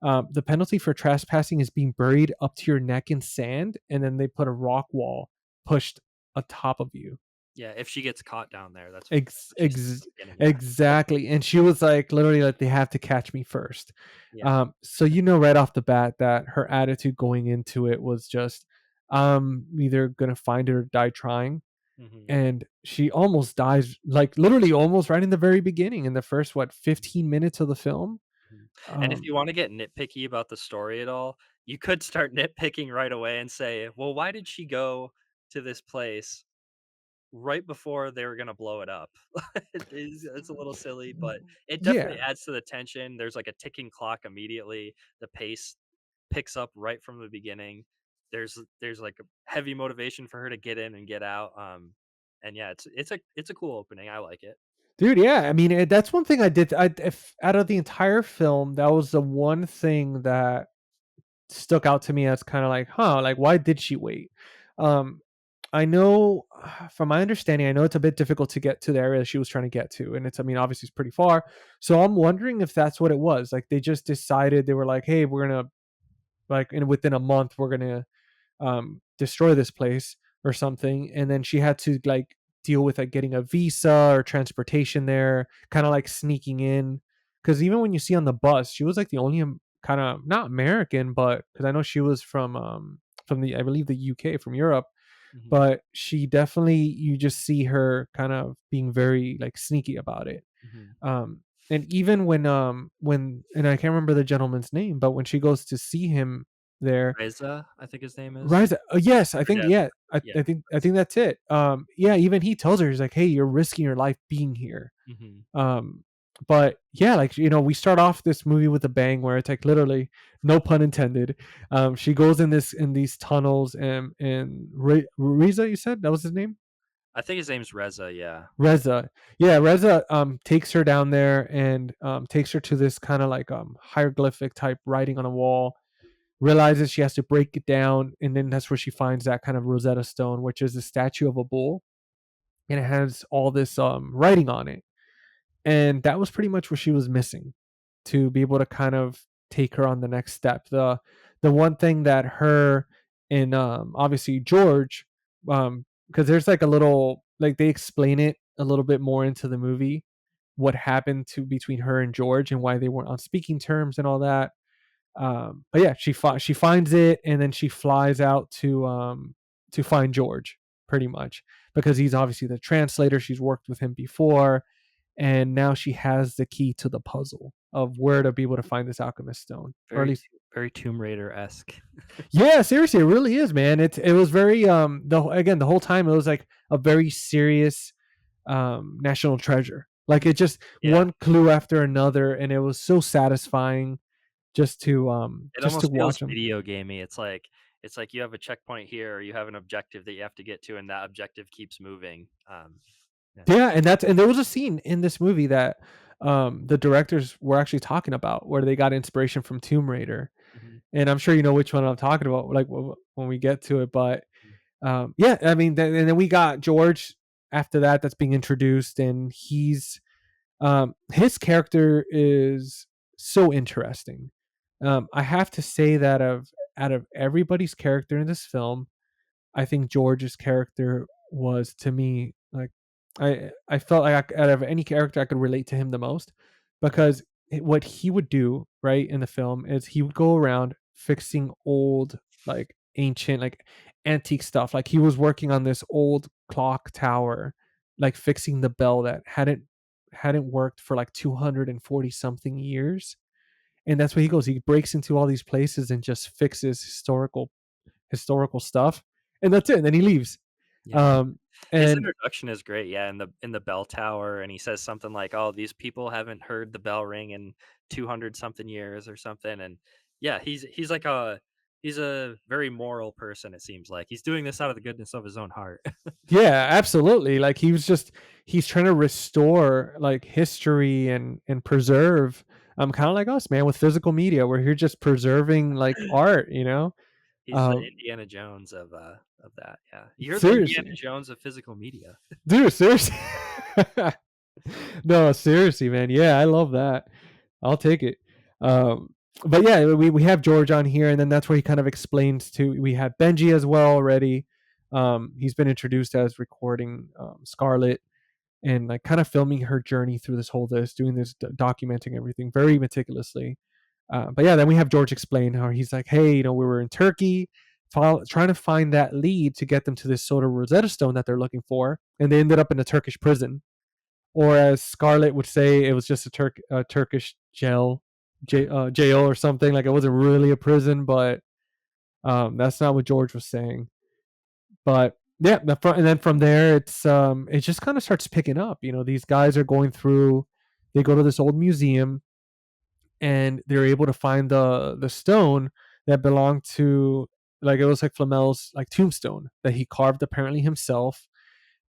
The penalty for trespassing is being buried up to your neck in sand, and then they put a rock wall pushed atop of you. Yeah, if she gets caught down there, that's Ex- what she says at ex- the beginning, yeah. exactly. And she was like, literally, like, they have to catch me first. Yeah. So you know right off the bat that her attitude going into it was just, I'm either gonna find it or die trying. Mhm. And she almost dies, like literally almost right in the very beginning, in the first, what, 15 minutes of the film. Mhm. And if Um, you wanna get nitpicky about the story at all, you could start nitpicking right away and say, "Well, why did she go to this place right before they were gonna blow it up?" It's a little silly, but it definitely yeah, adds to the tension. There's, like, a ticking clock immediately. The pace picks up right from the beginning. There's, like, a heavy motivation for her to get in and get out, and yeah, it's a cool opening. I like it. dude, yeah. I mean, that's one thing I did. If out of the entire film, that was the one thing that stuck out to me as kind of like, huh, like why did she wait? Um, I know from my understanding, I know it's a bit difficult to get to the area she was trying to get to, and it's, I mean, obviously it's pretty far. So I'm wondering if that's what it was. Like they just decided, they were like, hey, we're gonna, like, in within a month we're gonna destroy this place or something, and then she had to like deal with like getting a visa or transportation there, kind of like sneaking in. Because even when you see on the bus, she was like the only kind of not American, but because I know she was from the, I believe, the UK, from Europe, Mhm, but she definitely, you just see her kind of being very like sneaky about it. mhm. um and even when, and I can't remember the gentleman's name, but when she goes to see him there, Reza, I think his name is. Rise, yes, I I think, forget. yeah, Yeah, I think Reza. that's it. Yeah, even he tells her, he's like, "Hey, you're risking your life being here." Mhm. Um, but yeah, like, we start off this movie with a bang where it's like literally, no pun intended. She goes in these tunnels, and Riza, you said that was his name? I think his name's Reza, yeah. Reza. Yeah, Reza takes her down there, and takes her to this kind of like hieroglyphic type writing on a wall, realizes she has to break it down, and then that's where she finds that kind of Rosetta Stone, which is a statue of a bull, and it has all this writing on it. And that was pretty much what she was missing to be able to kind of take her on the next step. The one thing that her and obviously George, because there's like a little, like they explain it a little bit more into the movie, what happened to between her and George and why they weren't on speaking terms and all that. But yeah, she finds it, and then she flies out to find George, pretty much, because he's obviously the translator. She's worked with him before, and now she has the key to the puzzle of where to be able to find this alchemist stone, or at least, Very Tomb Raider-esque. yeah, seriously, it really is, man. It was very the whole time it was like a very serious national treasure. Like it just Yeah. one clue after another, and it was so satisfying It just to almost feels watch them. video gamey. It's like you have a checkpoint here or you have an objective that you have to get to, and that objective keeps moving. Yeah. Yeah, and there was a scene in this movie that the directors were actually talking about, where they got inspiration from Tomb Raider, Mhm, and I'm sure you know which one I'm talking about, like when we get to it. But mhm. yeah, I mean, and then we got George after that, that's being introduced, and his character is so interesting. I have to say that out of everybody's character in this film, I think George's character was, to me, like, I felt like out of any character I could relate to him the most, Yeah. because what he would do right in the film is he would go around fixing old, like ancient, like antique stuff. Like he was working on this old clock tower, like fixing the bell that hadn't worked for like 240 something years. And that's where he goes. He breaks into all these places and just fixes historical stuff, and that's it. And then he leaves. Yeah. Um, His and introduction is great, yeah, in the bell tower, and he says something like, "Oh, these people haven't heard the bell ring in 200 something years," or something, and yeah, he's like a He's a very moral person, it seems like. He's doing this out of the goodness of his own heart. Yeah, absolutely. Like he's trying to restore like history and preserve. Kind of like us, man, with physical media. We're here just preserving like art, you know. He's the Um, Indiana Jones of that, yeah. You're the Indiana Seriously, Jones of physical media. dude, seriously. No, seriously, man. Yeah, I love that. I'll take it. But yeah, we have George on here, and then that's where he kind of explains to. We have Benji as well already. He's been introduced as recording Scarlett and like kind of filming her journey through this whole this, doing this, documenting everything very meticulously. But yeah, then we have George explain how he's like, hey, you know, we were in Turkey, trying to find that lead to get them to this sort of Rosetta Stone that they're looking for, and they ended up in a Turkish prison, or as Scarlett would say, it was just a Turkish jail or something. Like it wasn't really a prison, but that's not what George was saying. But yeah, and then from there, it just kind of starts picking up. You know, these guys are going through. They go to this old museum, and they're able to find the stone that belonged to, like, it was like Flamel's like tombstone that he carved apparently himself,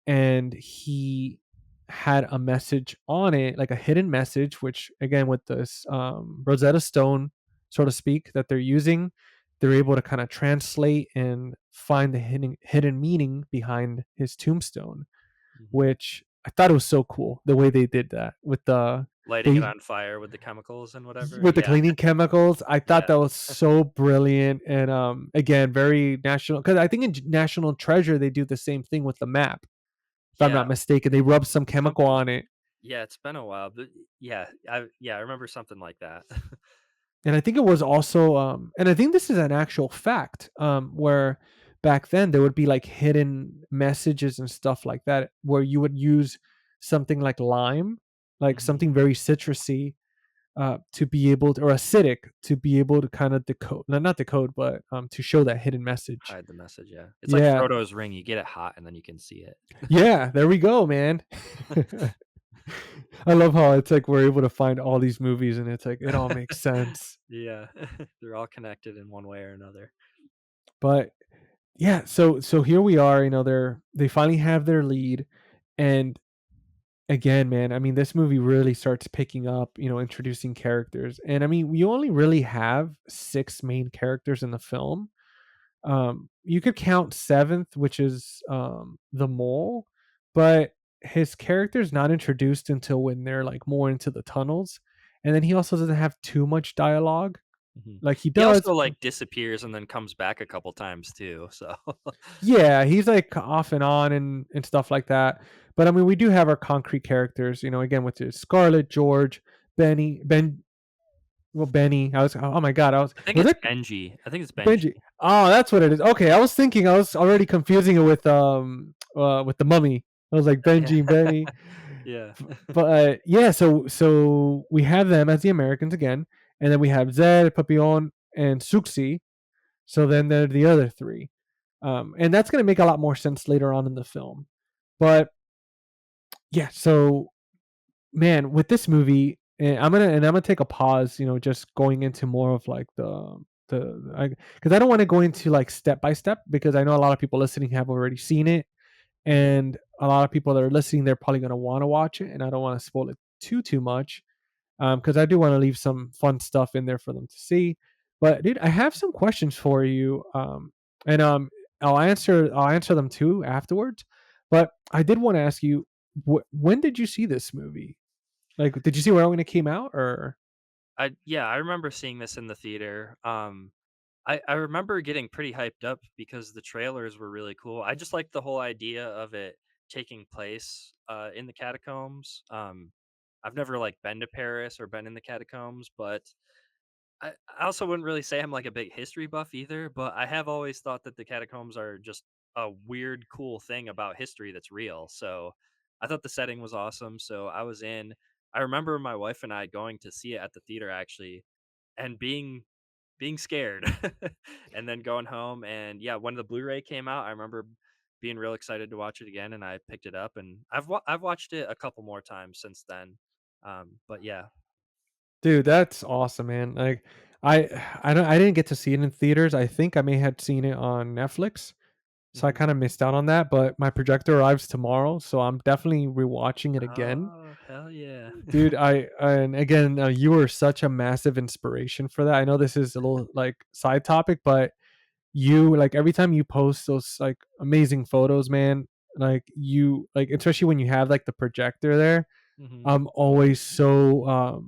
and he had a message on it, like a hidden message, which again with this Rosetta Stone, so to speak, that they're using, they're able to kind of translate and find the hidden meaning behind his tombstone, Mhm. which I thought it was so cool the way they did that with Lighting it they on fire with the chemicals and whatever, with the yeah, cleaning chemicals. I thought yeah, that was so brilliant, and again very national, because I think in National Treasure they do the same thing with the map, if I'm yeah, not mistaken. They rub some chemical something on it. yeah, it's been a while, but yeah, I remember something like that. And I think it was also, and I think this is an actual fact, where back then there would be like hidden messages and stuff like that, where you would use something like lime, like Mhm. something very citrusy, to be able to, or acidic, to be able to kind of decode, no, not decode, but to show that hidden message. Hide the message, yeah. It's like Yeah, Frodo's ring, you get it hot and then you can see it. yeah, there we go, man. I love how it's like we're able to find all these movies, and it's like it all makes sense. Yeah, they're all connected in one way or another. But yeah, so here we are, you know, they finally have their lead, and again, man, I mean, this movie really starts picking up, you know, introducing characters. And I mean, we only really have 6 main characters in the film. You could count 7th, which is the mole, but his character's not introduced until when they're like more into the tunnels. And then he also doesn't have too much dialogue. Mhm. Like he He does. also, like, disappears and then comes back a couple times too, so Yeah, he's like off and on and stuff like that. But I mean, we do have our concrete characters, you know, again with the Scarlet, George, Benny. I was, oh my god, I think was it's it Benji. I think it's Benji? Benji. Oh, that's what it is. Okay, I was thinking, I was already confusing it with the Mummy. I was like Yeah. Benji, Benny. Yeah. But yeah, so we have them as the Americans again, and then we have Zed, Papillon, and Suxi. So then they're the other three. And that's going to make a lot more sense later on in the film. But yeah, so man, with this movie, I'm gonna take a pause. You know, just going into more of like because I don't want to go into like step by step, because I know a lot of people listening have already seen it, Mhm. and a lot of people that are listening, they're probably gonna want to watch it, and I don't want to spoil it too much, because I do want to leave some fun stuff in there for them to see. But dude, I have some questions for you, and I'll answer them too afterwards. But I did want to ask you, when did you see this movie? Like, did you see right when it came out, or? I remember seeing this in the theater. I remember getting pretty hyped up because the trailers were really cool. I just like the whole idea of it taking place in the catacombs. I've never like been to Paris or been in the catacombs, but I also wouldn't really say I'm like a big history buff either. But I have always thought that the catacombs are just a weird, cool thing about history that's real. So I thought the setting was awesome. So I was in. I remember my wife and I going to see it at the theater actually, and being scared and then going home. And yeah, when the Blu-ray came out, I remember being real excited to watch it again, and I picked it up, and I've watched it a couple more times since then. But yeah. Dude, that's awesome, man. Like, I didn't get to see it in theaters. I think I may have seen it on Netflix, so I Mhm. kind of missed out on that. But my projector arrives tomorrow, so I'm definitely rewatching it again. Oh, hell yeah. Dude, and again, you were such a massive inspiration for that. I know this is a little like side topic, but you like every time you post those like amazing photos, man, like you like especially when you have like the projector there, Mhm. I'm always so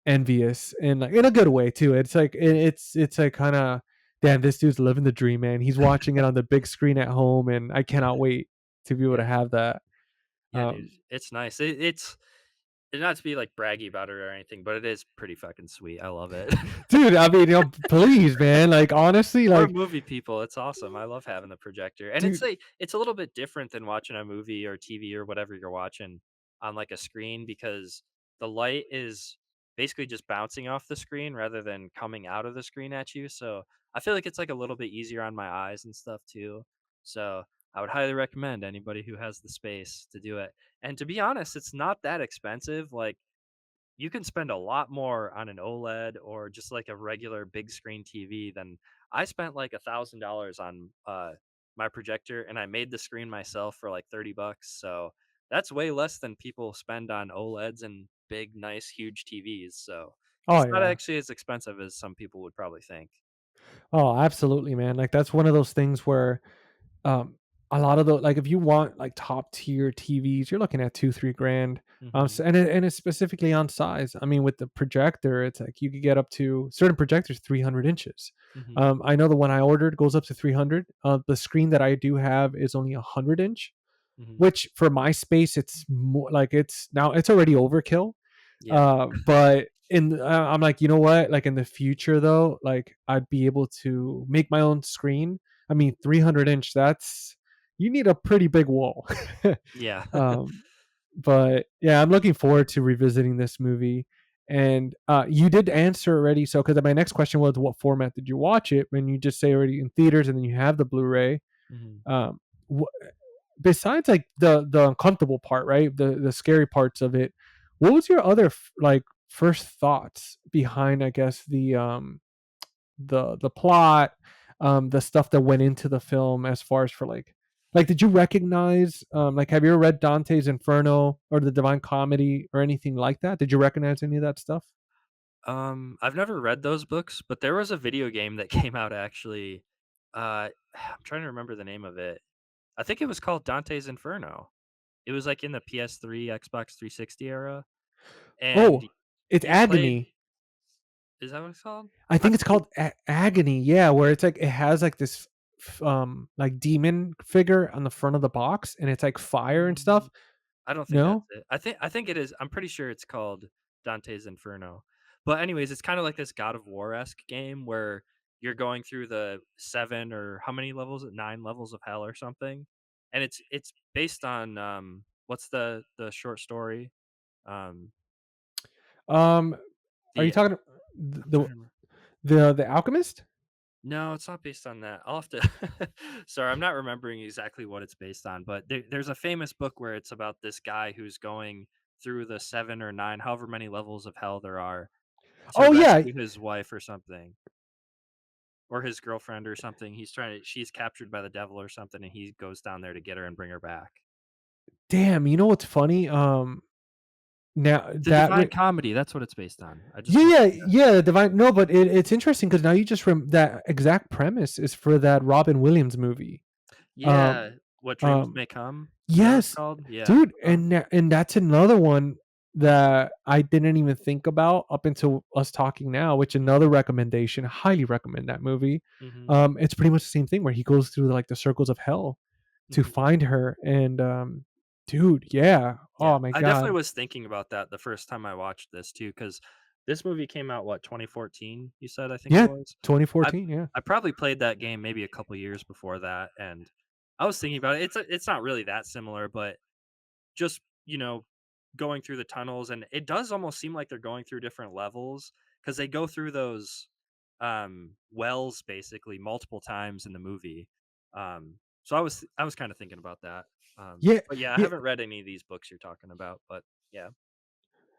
envious and like in a good way too. It's like it's like kind of damn, this dude's living the dream, man. He's watching it on the big screen at home, and I cannot wait to be able to Yeah. have that. Yeah, dude. Um, It's nice. It's not to be, like, braggy about it or anything, but it is pretty fucking sweet. I love it. dude, I mean, please, man. Like honestly, We're like, movie people, it's awesome, I love having the projector, and dude. it's a little bit different than watching a movie or TV or whatever you're watching on, like, a screen because the light is basically just bouncing off the screen rather than coming out of the screen at you, so I feel like it's, like, a little bit easier on my eyes and stuff too, so I would highly recommend anybody who has the space to do it, and to be honest, it's not that expensive, like, you can spend a lot more on an OLED or just like a regular big screen TV than I spent like $1,000 on my projector and I made the screen myself for like 30 bucks. So that's way less than people spend on OLEDs and big, nice, huge TVs. So Oh it's not yeah. actually as expensive as some people would probably think. Oh, absolutely, man. Like that's one of those things where um a lot of the like if you want like top tier TVs, you're looking at 2-3 grand. Hmm. And it's specifically on size. I mean, with the projector, it's like you could get up to certain projectors 300 inches. Hmm. I know the one I ordered goes up to 300. The screen that I do have is only 100 inch, Hmm. which for my space, it's more like it's already overkill. Yeah. But I'm like, you know what? Like in the future, though, like I'd be able to make my own screen. I mean, 300 inch. That's you need a pretty big wall. Yeah. um, but yeah, I'm looking forward to revisiting this movie. And you did answer already. So, because my next question was, what format did you watch it? When you just say already in theaters, and then you have the Blu-ray. Hmm. Um, besides like the uncomfortable part, right? The scary parts of it. What was your other like first thoughts behind, I guess, the plot, the stuff that went into the film as far as for like did you recognize like have you ever read Dante's Inferno or the Divine Comedy or anything like that? Did you recognize any of that stuff? I've never read those books, but there was a video game that came out actually. I'm trying to remember the name of it. I think it was called Dante's Inferno. It was like in the PS3, Xbox 360 era, and Oh, it's you played. Agony. Is that what it's called? I I think it's think. called Agony. Yeah, where it's like it has like this like demon figure on the front of the box, and it's like fire and Mm, stuff. I don't think that's No? it. I think it is. I'm pretty sure it's called Dante's Inferno. But anyways, it's kind of like this God of War esque game where you're going through the 7 or how many levels? 9 levels of hell or something, and it's based on what's the short story? Um, Um, are you the talking I'm the trying to remember. the Alchemist? No, it's not based on that. I'll have to. Sorry, I'm not remembering exactly what it's based on, but there's a famous book where it's about this guy who's going through the 7 or 9, however many levels of hell there are, to Oh yeah, rescue his wife or something, or his girlfriend or something. She's captured by the devil or something, and he goes down there to get her and bring her back. damn. You know what's funny? Now The that Divine Comedy, that's what it's based on. I just yeah, looked yeah, it up. yeah. The Divine. No, but it's interesting because now you just that exact premise is for that Robin Williams movie. Um, Yeah, What Dreams um, May Come. Is that what it's yes, called? Yeah. dude, and that's another one that I didn't even think about up until us talking now. Which another recommendation. Highly recommend that movie. Mm-hmm. It's pretty much the same thing where he goes through like the circles of hell to Mm-hmm. find her, and dude, yeah. Yeah, Oh my I definitely god. was thinking about that the first time I watched this too, because this movie came out, what, 2014, you said, I think it Yeah, was? I 2014. Yeah. I probably played that game maybe a couple years before that, and I was thinking about it. It's not really that similar, but just, going through the tunnels, and it does almost seem like they're going through different levels because they go through those, wells basically multiple times in the movie. So I was kinda thinking about that. Yeah, But yeah, I yeah. haven't read any of these books you're talking about, but yeah.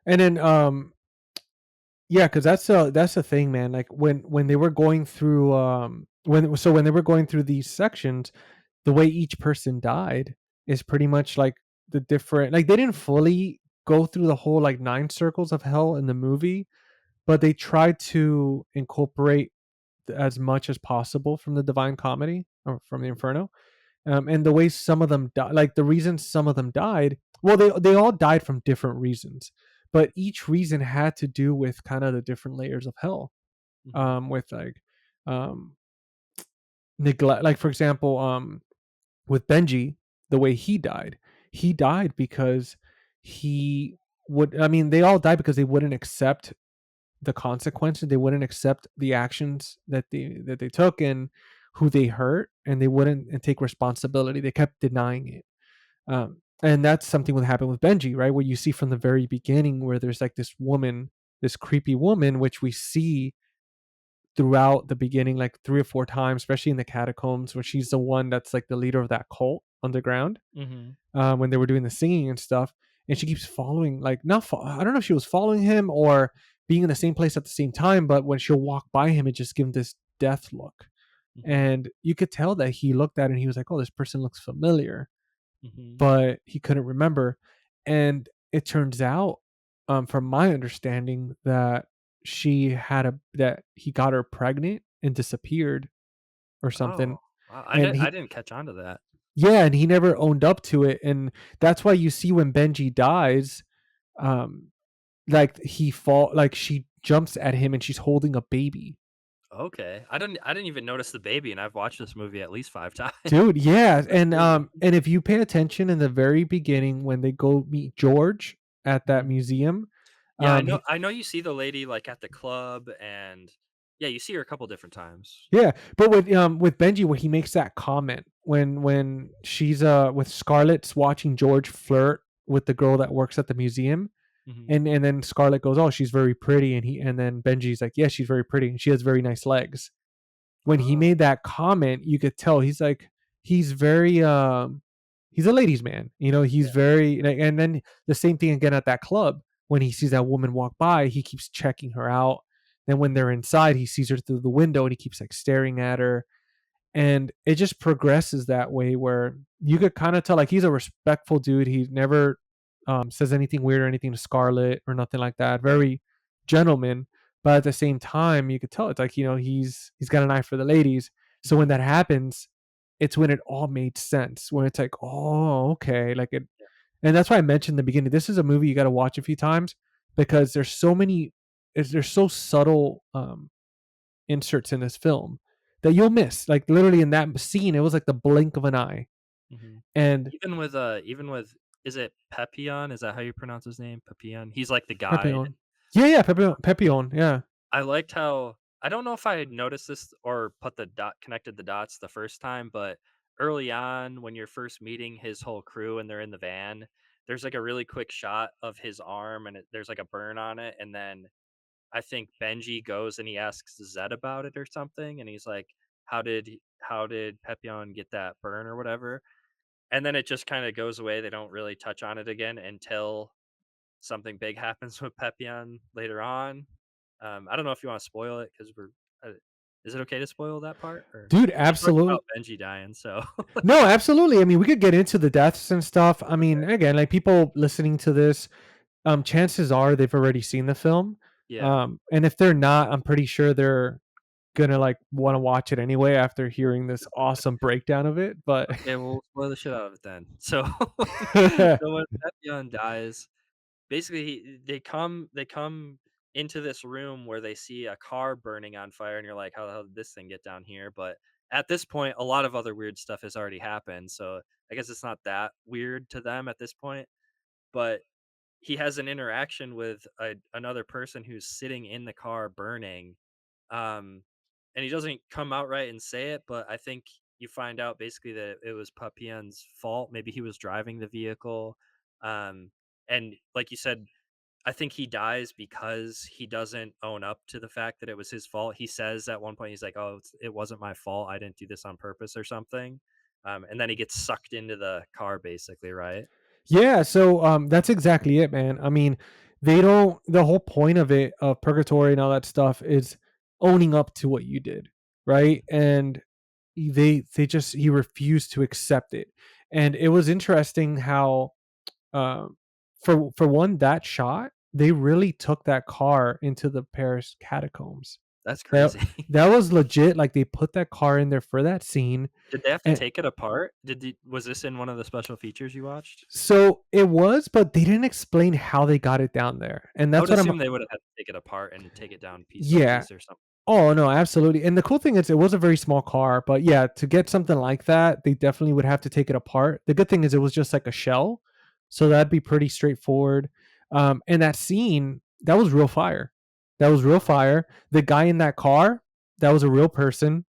And then Yeah, because that's the thing, man. Like when they were going through when they were going through these sections, the way each person died is pretty much like the different, like they didn't fully go through the whole like 9 circles of hell in the movie, but they tried to incorporate as much as possible from the Divine Comedy or from the Inferno. And the way some of them died, like the reason some of them died, well, they all died from different reasons, but each reason had to do with kind of the different layers of hell. Hmm. With like um, neglect, like for example, with Benji, the way he died because he would. I mean, they all died because they wouldn't accept the consequences. They wouldn't accept the actions that they took and who they hurt, and they wouldn't and take responsibility. They kept denying it. And that's something that happened with Benji, right? Where you see from the very beginning, where there's like this woman, this creepy woman, which we see throughout the beginning, like 3 or 4 times, especially in the catacombs, where she's the one that's like the leader of that cult underground. Hmm. When they were doing the singing and stuff, and she keeps following, like not, I don't know if she was following him or being in the same place at the same time, but when she'll walk by him, it just give him this death look, Hmm. and you could tell that he looked at it and he was like, "Oh, this person looks familiar." Hmm. But he couldn't remember. And it turns out, from my understanding, that that he got her pregnant and disappeared or Oh, something. wow. And I he, didn't catch on to that. yeah, and he never owned up to it. And that's why you see when Benji dies, um, like like she jumps at him and she's holding a baby. Okay. I didn't even notice the baby, and I've watched this movie at least 5 times. Dude, yeah. That's crazy. And if you pay attention in the very beginning when they go meet George at that Mhm. museum, Yeah, he, I know you see the lady, like, at the club, and yeah, you see her a couple different times. yeah, but with Benji, where he makes that comment when she's with Scarlett's watching George flirt with the girl that works at the museum, Mhm. and then Scarlett goes, "Oh, she's very pretty," and then Benji's like, "Yeah, she's very pretty, and she has very nice legs." When he Oh, made that comment, you could tell he's like, he's very he's a ladies man, he's yeah. very, like, and then the same thing again at that club when he sees that woman walk by, he keeps checking her out. Then when they're inside, he sees her through the window and he keeps like staring at her, and it just progresses that way where you could kind of tell like he's a respectful dude. He never says anything weird or anything to Scarlett or nothing like that. Very gentleman, but at the same time, you could tell it's like he's got an eye for the ladies. So when Mhm. that happens, it's when it all made sense. When it's like, oh, okay, like it, Yeah. and that's why I mentioned in the beginning. This is a movie you got to watch a few times because there's so many. There's so subtle inserts in this film that you'll miss. Like literally in that scene, it was like the blink of an eye. Mhm. And Even with is it Pepion? Is that how you pronounce his name? Pepion? He's like the guide. Pepion, yeah, yeah, Yeah. Pepion, yeah, I liked how I don't know if I had noticed this or put the connected the dots the first time, but early on when you're first meeting his whole crew and they're in the van, there's like a really quick shot of his arm and there's like a burn on it, and then I think Benji goes and he asks Zed about it or something, and he's like, how did Pepion get that burn or whatever?" And then it just kind of goes away. They don't really touch on it again until something big happens with Pepion later on. I don't know if you want to spoil it because we're. Is it okay to spoil that part? Or dude, we talked absolutely. about Benji dying, so No, absolutely. I mean, we could get into the deaths and stuff. I mean, okay, again, like people listening to this, chances are they've already seen the film. yeah, And if they're not, I'm pretty sure they're gonna like want to watch it anyway after hearing this awesome breakdown of it. But okay, we'll spoil the shit out of it then. So, so when Pepion dies, basically they come into this room where they see a car burning on fire, and you're like, how the hell did this thing get down here? But at this point, a lot of other weird stuff has already happened, so I guess it's not that weird to them at this point. But he has an interaction with another person who's sitting in the car burning, um, and he doesn't come out right and say it, but I think you find out basically that it was Papillon's fault. Maybe he was driving the vehicle, um, and like you said, I think he dies because he doesn't own up to the fact that it was his fault. He says at one point, he's like, "Oh, it wasn't my fault. I didn't do this on purpose or something." And then he gets sucked into the car, basically, right? yeah, so that's exactly it, man. I mean, they don't, the whole point of it, of purgatory and all that stuff, is owning up to what you did, right? And they just, he refused to accept it. And it was interesting how, um for one, that shot, they really took that car into the Paris catacombs. That's That crazy. that was legit. Like, they put that car in there for that scene. Did they have to And take it apart? Was this in one of the special features you watched? so it was, but they didn't explain how they got it down there. And I that's would what I'm assume they would have had to take it apart and take it down piece by yeah. piece or something. Oh no, absolutely. And the cool thing is, it was a very small car, but yeah, to get something like that, they definitely would have to take it apart. The good thing is, it was just like a shell, so that'd be pretty straightforward. And that scene, that was real fire. That was real fire. The guy in that car, that was a real person.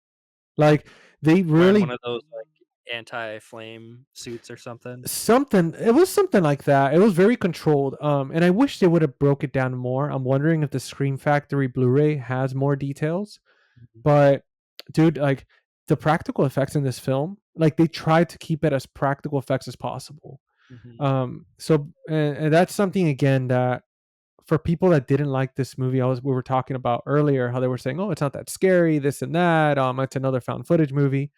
Like, they Wearing one really, of those, like, anti-flame suits or something? something, it was something like that. It was very controlled. And I wish they would have broke it down more. I'm wondering if the Scream Factory Blu-ray has more details. Mhm, But dude, like, the practical effects in this film, like, they tried to keep it as practical effects as possible. mhm, So, and that's something again that, for people that didn't like this movie, we were talking about earlier, how they were saying, "Oh, it's not that scary, this and that. It's another found footage movie."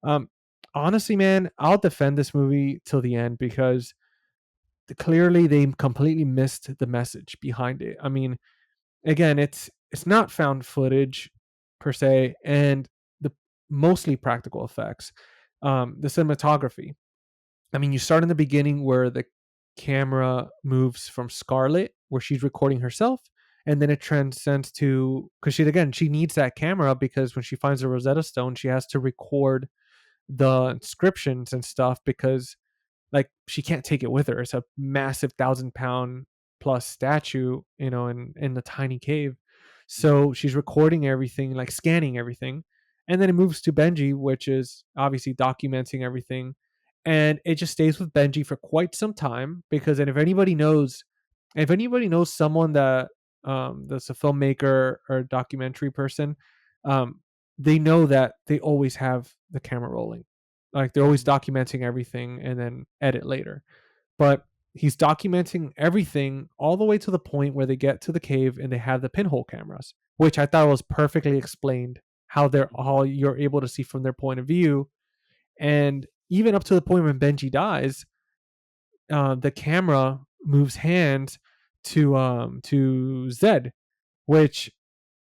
Um, Honestly, man, I'll defend this movie till the end, because clearly they completely missed the message behind it. I mean, again, it's not found footage per se, and the mostly practical effects. The cinematography, I mean, you start in the beginning where the camera moves from Scarlet, where she's recording herself, and then it transcends to, because she needs that camera, because when she finds the Rosetta Stone, she has to record the inscriptions and stuff, because, like, she can't take it with her. It's a massive 1,000 pound plus statue, in the tiny cave. mhm, So she's recording everything, like scanning everything, and then it moves to Benji, which is obviously documenting everything, and it just stays with Benji for quite some time, because, and if anybody knows someone that, that's a filmmaker or a documentary person, um, they know that they always have the camera rolling, like, they're always mhm, documenting everything and then edit later. But he's documenting everything all the way to the point where they get to the cave and they have the pinhole cameras, which I thought was perfectly explained, mhm, how you're able to see from their point of view. And even up to the point when Benji dies, the camera moves hands to Zed, which,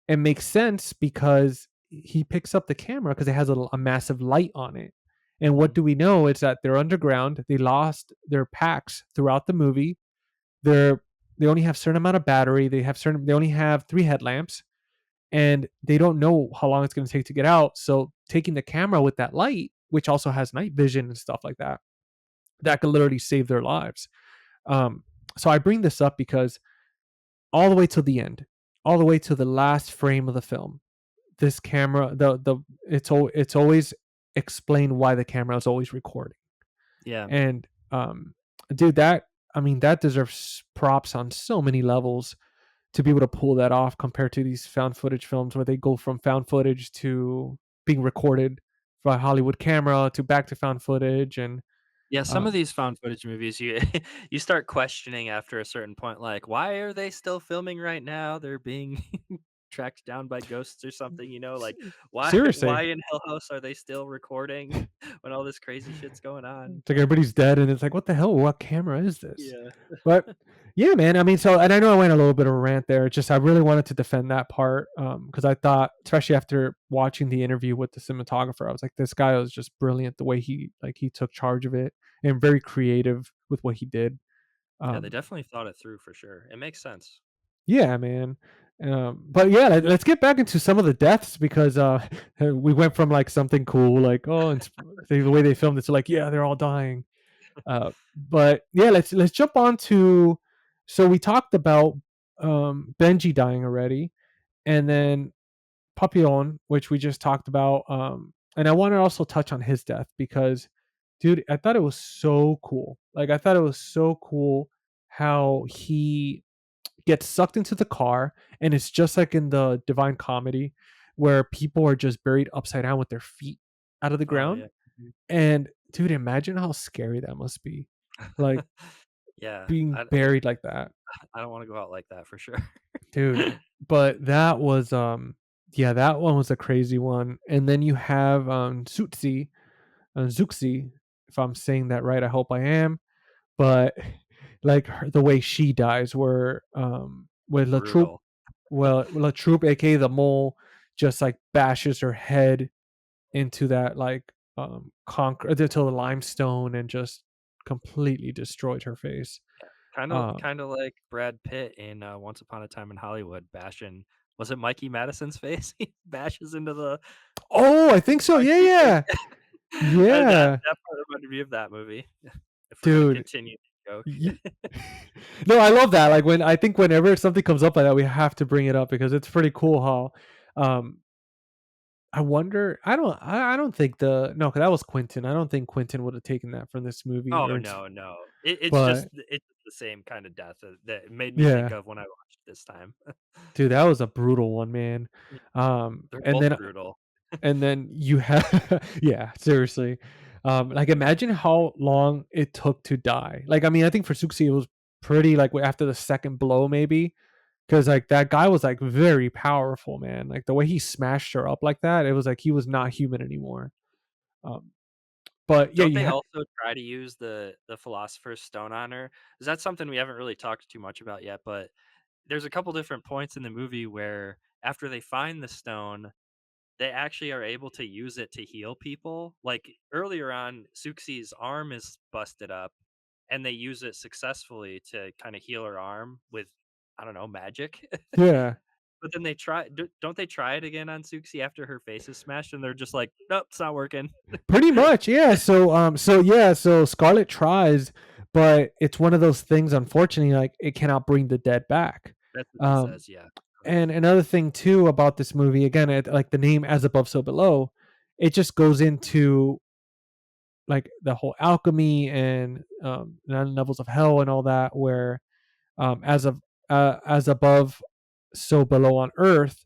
it makes sense, because he picks up the camera because it has a massive light on it. And what mhm. do we know is that they're underground. They lost their packs throughout the movie. They're they only have a certain amount of battery. They only have 3 headlamps, and they don't know how long it's going to take to get out. So taking the camera with that light, which also has night vision and stuff like that, that could literally save their lives. Um, so I bring this up because all the way to the end, all the way to the last frame of the film, this camera, the it's always explained why the camera is always recording. Yeah. And dude, that, I mean, that deserves props on so many levels, to be able to pull that off, compared to these found footage films where they go from found footage to being recorded by Hollywood camera to back to found footage. And Yeah, some of um these found footage movies, you you start questioning after a certain point, like, "Why are they still filming right now? They're being tracked down by ghosts or something," like, "Why seriously, why in Hell House are they still recording when all this crazy shit's going on?" it's like everybody's dead, and it's like, what the hell? What camera is this? Yeah. But yeah, man. I mean, so, and I know I went a little bit of a rant there. It's just, I really wanted to defend that part, because I thought, especially after watching the interview with the cinematographer, I was like, this guy was just brilliant. The way he took charge of it, and very creative with what he did. Yeah, they Um, definitely thought it through for sure. It makes sense. yeah, man. But yeah, let's get back into some of the deaths, because we went from like something cool, like, oh, and the way they filmed it, to like, yeah, they're all dying. But yeah, let's jump on to. So we talked about Benji dying already, and then Papillon, which we just talked about. And I want to also touch on his death, because, dude, I thought it was so cool. Like, I thought it was so cool how he gets sucked into the car, and it's just like in the Divine Comedy, where people are just buried upside down with their feet out of the Oh, ground. yeah. Mhm. And dude, imagine how scary that must be. Like, Yeah, being I buried like that. I don't want to go out like that for sure. dude. But that was yeah, that one was a crazy one. And then you have Sutsi, Zuxi, if I'm saying that right, I hope I am. But like the way she dies, where with La Troupe, Brutal. well, La Troupe, aka the mole, just like bashes her head into that like concrete, into the limestone, and just completely destroyed her face. Um, Kind of like Brad Pitt in Once Upon a Time in Hollywood, bashing. Was it Mikey Madison's face? He bashes into the oh, I think so. Yeah, concrete yeah, face. yeah, That part reminded me of that movie. If we're gonna dude. continue the joke, y- no, I love that. Like when I think whenever something comes up like that, we have to bring it up because it's pretty cool how um I wonder. I don't think the no, because that was Quentin. I don't think Quentin would have taken that from this movie, oh or no, no, but it's the same kind of death that it made me think yeah, of when I watched it this time. dude, that was a brutal one, man. Yeah, Um, they're and both then brutal. and then you have yeah, seriously, like imagine how long it took to die. Like I mean, I think for Suxi it was pretty like after the second blow maybe, because like that guy was like very powerful, man. Like the way he smashed her up like that, it was like he was not human anymore. Um, but yeah, Don't you they have also try to use the Philosopher's Stone on her? Is that something we haven't really talked too much about yet? But there's a couple different points in the movie where after they find the stone, they actually are able to use it to heal people. Like earlier on, Suxi's arm is busted up, and they use it successfully to kind of heal her arm with, I don't know, magic. yeah. But then don't they try it again on Suxi after her face is smashed, and they're just like, nope, it's not working. Pretty much, yeah. So Scarlet tries, but it's one of those things. Unfortunately, like it cannot bring the dead back. That's what she Um, says. Yeah, and another thing too about this movie, again, like the name "As Above, So Below," it just goes into like the whole alchemy and 9 levels of hell and all that. Where as of as above, so below on Earth,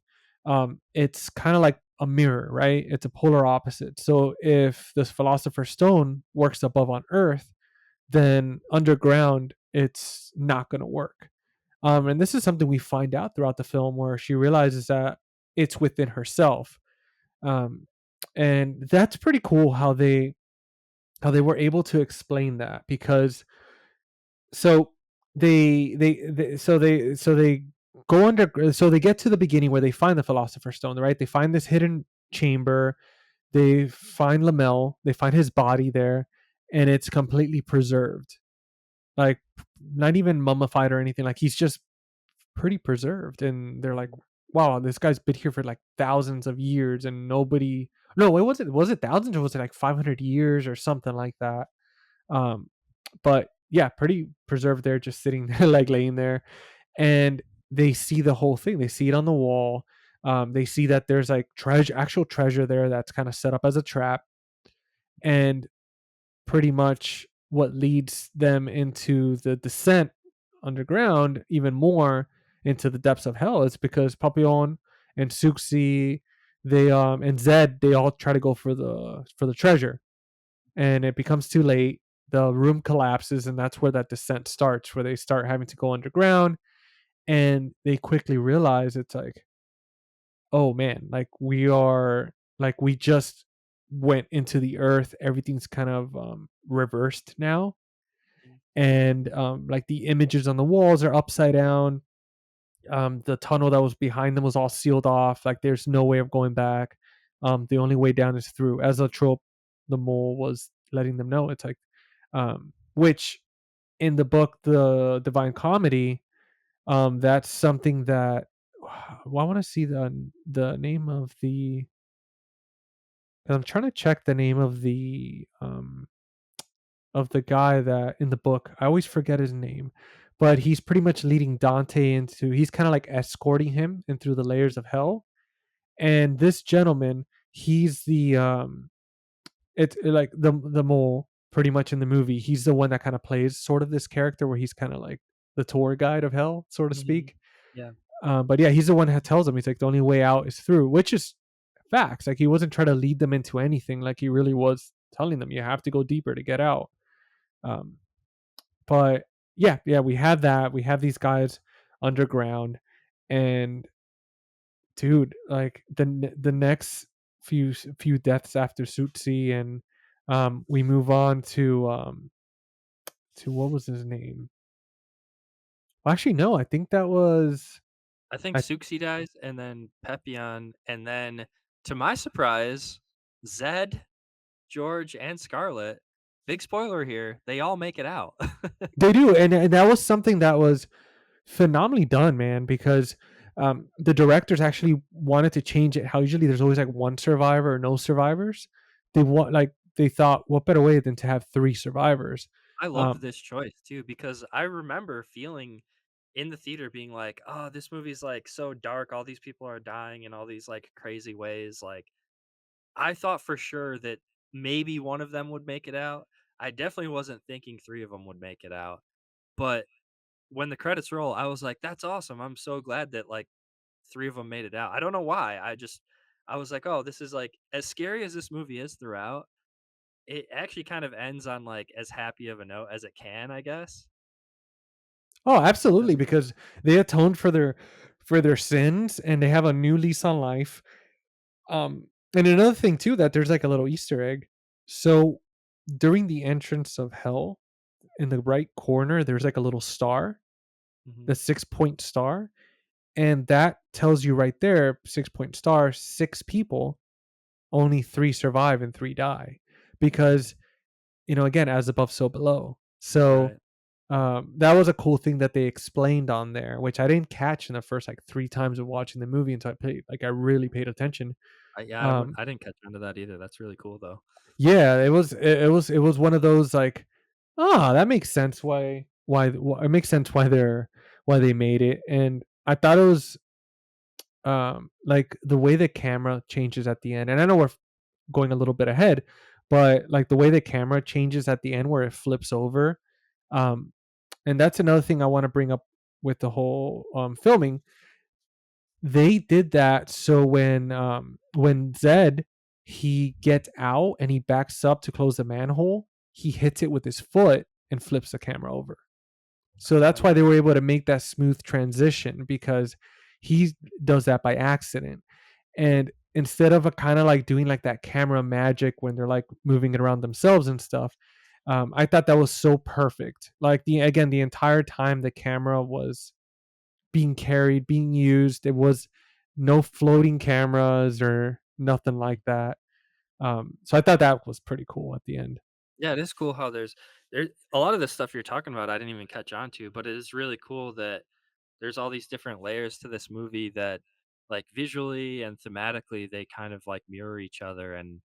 it's kind of like a mirror, right? It's a polar opposite. So if this philosopher's stone works above on Earth, then underground it's not going to work. And this is something we find out throughout the film, where she realizes that it's within herself. Um, and that's pretty cool how they were able to explain that, because so they go under, so they get to the beginning where they find the philosopher's stone, right? They find this hidden chamber, they find Lamel, they find his body there, and it's completely preserved, like not even mummified or anything, like he's just pretty preserved. And they're like, wow, this guy's been here for like thousands of years and nobody, no, what was it thousands, or was it like 500 years or something like that? um but yeah, pretty preserved there, just sitting there, like laying there. And they see the whole thing, they see it on the wall. They see that there's like treasure, actual treasure there, that's kind of set up as a trap. And pretty much what leads them into the descent underground even more into the depths of hell is because Papillon and Suxi, they and Zed, they all try to go for the treasure, and it becomes too late. The room collapses, and that's where that descent starts, where they start having to go underground. And they quickly realize it's like, oh man, like we are, like we just went into the earth. Everything's kind of reversed now, and like the images on the walls are upside down. The tunnel that was behind them was all sealed off. Like there's no way of going back. The only way down is through. As a trope, the mole was letting them know. It's like, which in the book, the Divine Comedy, that's something that well, I want to see the name of the. I'm trying to check the name of the guy that in the book. I always forget his name, but he's pretty much leading Dante into. He's kind of like escorting him in through the layers of hell. And this gentleman, he's the it's like the mole pretty much in the movie. He's the one that kind of plays sort of this character where he's kind of like the tour guide of hell, so to Mhm. speak. Yeah. But yeah, he's the one that tells them, he's like, the only way out is through, which is facts. Like he wasn't trying to lead them into anything. Like he really was telling them, you have to go deeper to get out. Um, but yeah, we have that. We have these guys underground, and dude, like the next few deaths after Suitsi, and we move on to what was his name? Well, actually, no, I think that was I think I Suxi dies, and then Pepion, and then, to my surprise, Zed, George, and Scarlet, big spoiler here, they all make it out. they do, and that was something that was phenomenally done, man, because the directors actually wanted to change it. How usually there's always like one survivor or no survivors. They thought, what better way than to have three survivors? I loved Um, this choice too because I remember feeling in the theater being like, "Oh, this movie's like so dark. All these people are dying in all these like crazy ways." Like I thought for sure that maybe one of them would make it out. I definitely wasn't thinking three of them would make it out. But when the credits roll, I was like, "That's awesome. I'm so glad that like three of them made it out." I don't know why. I was like, "Oh, this is like as scary as this movie is throughout. It actually kind of ends on like as happy of a note as it can, I guess." oh, absolutely, That's because they atoned for their sins and they have a new lease on life. And another thing too, that there's like a little Easter egg. So during the entrance of hell, in the right corner, there's like a little star, mhm, the 6 point star, and that tells you right there, 6 point star, six people, only three survive and three die, because again, as above, so below. So right. that was a cool thing that they explained on there, which I didn't catch in the first like three times of watching the movie until I really paid attention. Yeah, Um, I didn't catch on to that either. That's really cool though. yeah, it was one of those like, that makes sense why it makes sense why they made it. And I thought it was like the way the camera changes at the end. And I know we're going a little bit ahead, but like the way the camera changes at the end where it flips over. Um and that's another thing I want to bring up with the whole filming. They did that so when Zed, he gets out and he backs up to close the manhole, he hits it with his foot and flips the camera over. So that's why they Oh, were able to make that smooth transition, because he does that by accident. And instead of a kind of like doing like that camera magic when they're like moving it around themselves and stuff, I thought that was so perfect. Like the entire time the camera was being carried, being used, it was no floating cameras or nothing like that. So I thought that was pretty cool at the end. yeah, it is cool how there a lot of the stuff you're talking about I didn't even catch on to, but it is really cool that there's all these different layers to this movie that like visually and thematically they kind of like mirror each other and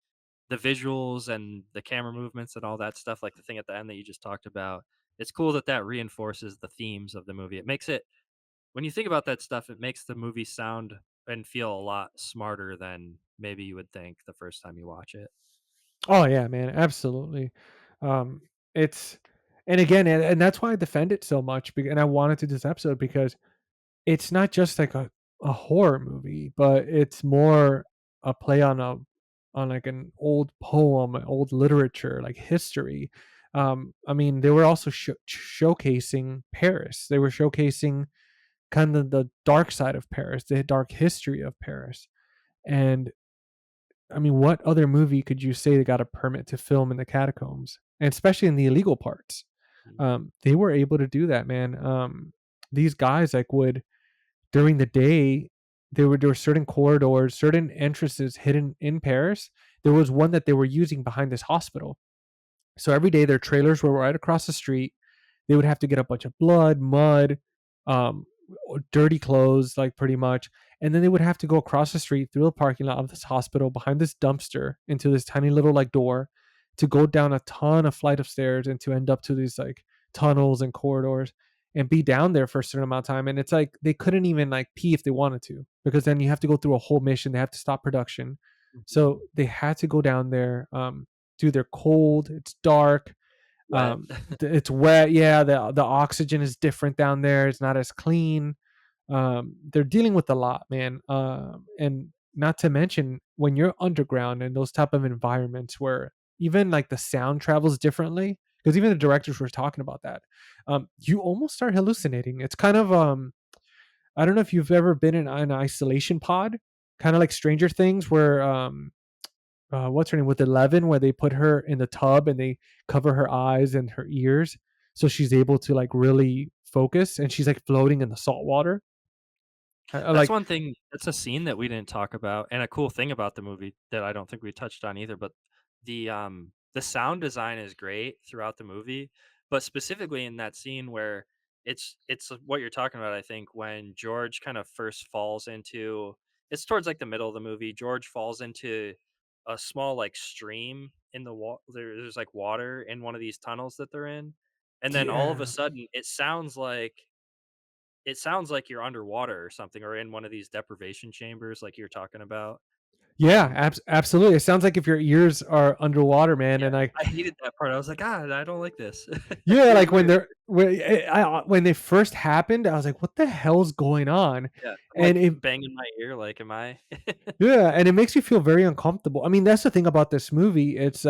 the visuals and the camera movements and all that stuff like the thing at the end that you just talked about. It's cool that that reinforces the themes of the movie. It makes it when you think about that stuff, it makes the movie sound and feel a lot smarter than maybe you would think the first time you watch it. Oh yeah, man, absolutely. Um, it's and again, and that's why I defend it so much. And I wanted to do this episode because it's not just like a horror movie, but it's more a play on like an old poem, old literature, like history. I mean, they were also showcasing Paris. They were showcasing kind of the dark side of Paris, the dark history of Paris. And I mean, what other movie could you say they got a permit to film in the catacombs, and especially in the illegal parts? Mm, They were able to do that, man. These guys like would during the day, there were certain corridors, certain entrances hidden in Paris. There was one that they were using behind this hospital. So every day their trailers were right across the street. They would have to get a bunch of blood, mud, um, dirty clothes, like pretty much. And then they would have to go across the street through the parking lot of this hospital behind this dumpster into this tiny little like door to go down a ton of flight of stairs and to end up to these like tunnels and corridors and be down there for a certain amount of time. And it's like they couldn't even like pee if they wanted to, because then you have to go through a whole mission. They have to stop production. mhm. So they had to go down there. Dude, they're cold. It's dark. Wet. It's wet. Yeah, the oxygen is different down there. It's not as clean. They're dealing with a lot, man. And not to mention when you're underground in those type of environments where even like the sound travels differently. because even the directors were talking about that. You almost start hallucinating. It's kind of I don't know if you've ever been in an isolation pod, kind of like Stranger Things, where what's her name with 11, where they put her in the tub and they cover her eyes and her ears, so she's able to like really focus, and she's like floating in the salt water. That's Like, one thing that's a scene that we didn't talk about, and a cool thing about the movie that I don't think we touched on either, but the sound design is great throughout the movie, but specifically in that scene where it's what you're talking about, I think, when George kind of first falls into it's towards, like, the middle of the movie, George falls into a small, like, stream in the there's, like, water in one of these tunnels that they're in, and then all of a yeah, sudden, it sounds like you're underwater or something, or in one of these deprivation chambers like you're talking about. yeah, absolutely. It sounds like if your ears are underwater, man, Yeah, and like, I hated that part. I was like, "Ah, I don't like this." yeah, It was like when weird. when they first happened, I was like, what the hell's going on? Yeah, I'm, And like, it banging my ear like, "Am I?" Yeah, and it makes you feel very uncomfortable. I mean, that's the thing about this movie. It's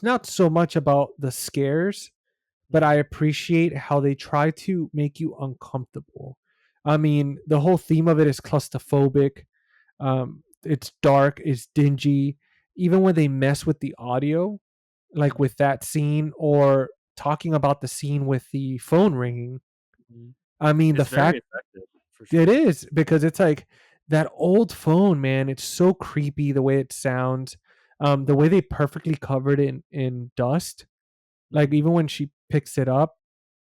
not so much about the scares, but I Mhm, appreciate how they try to make you uncomfortable. I mean, the whole theme of it is claustrophobic. It's dark, it's dingy. Even when they mess with the audio, like mhm, with that scene or talking about the scene with the phone ringing. mhm. I mean, the It's very fact effective, for it sure. is because it's like that old phone, man. It's so creepy the way it sounds. The way they perfectly covered it in dust. Like Mhm, even when she picks it up,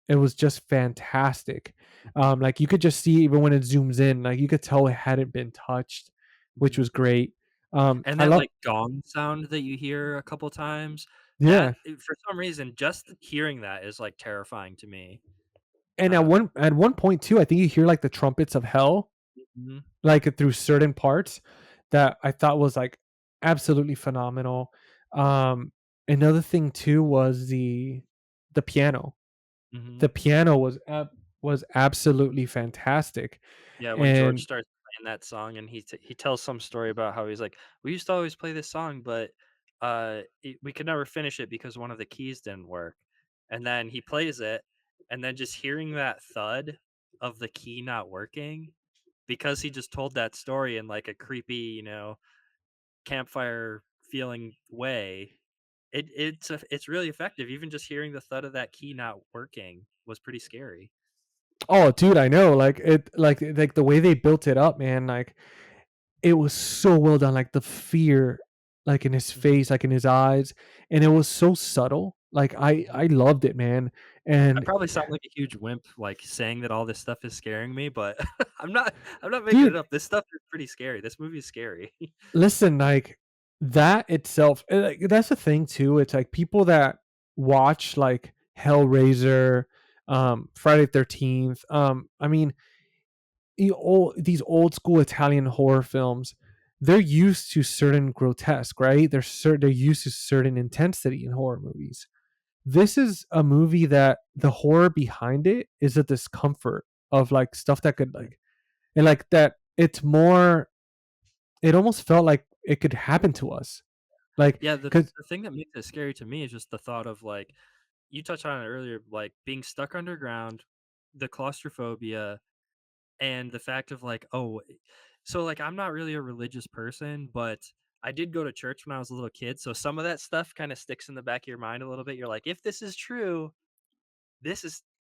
it was just fantastic. mhm, Like you could just see even when it zooms in, like you could tell it hadn't been touched, which mhm. was great. And I that, love, like, gong sound that you hear a couple times, yeah. for some reason, just hearing that is, like, terrifying to me. And at Uh, one point too, I think you hear like the trumpets of hell, mhm, like through certain parts that I thought was like absolutely phenomenal. Um, Another thing too was the piano. mhm. The piano was absolutely fantastic, Yeah, when George and starts playing that song and he tells some story about how he's like, "We used to always play this song, but, we could never finish it because one of the keys didn't work." And then he plays it, and then just hearing that thud of the key not working, because he just told that story in, like, a creepy, campfire feeling way, it's really effective. Even just hearing the thud of that key not working was pretty scary. oh, dude, I know, like like the way they built it up, man, like it was so well done. Like the fear, like in his Mhm, face, like in his eyes, and it was so subtle. Like mhm. I loved it, man. I And probably sound like a huge wimp, like, saying that all this stuff is scaring me, but I'm not making it dude, up. This stuff is pretty scary. This movie is scary. listen, like that itself, like, that's the thing too. It's like people that watch like Hellraiser, Friday 13th. I mean, these old school Italian horror films, they're used to certain grotesque, right? They're used to certain intensity in horror movies. This is a movie that the horror behind it is a discomfort of like stuff that could Mhm. like, and like that it's more, it almost felt like it could happen to us. Like, Yeah, the cause the thing that makes it scary to me is just the thought of, like, you touched on it earlier, like, being stuck underground, the claustrophobia, and the fact of, like, so, like, I'm not really a religious person, but I did go to church when I was a little kid, so some of that stuff kinda sticks in the back of your mind a little bit. You're like, "If this is true,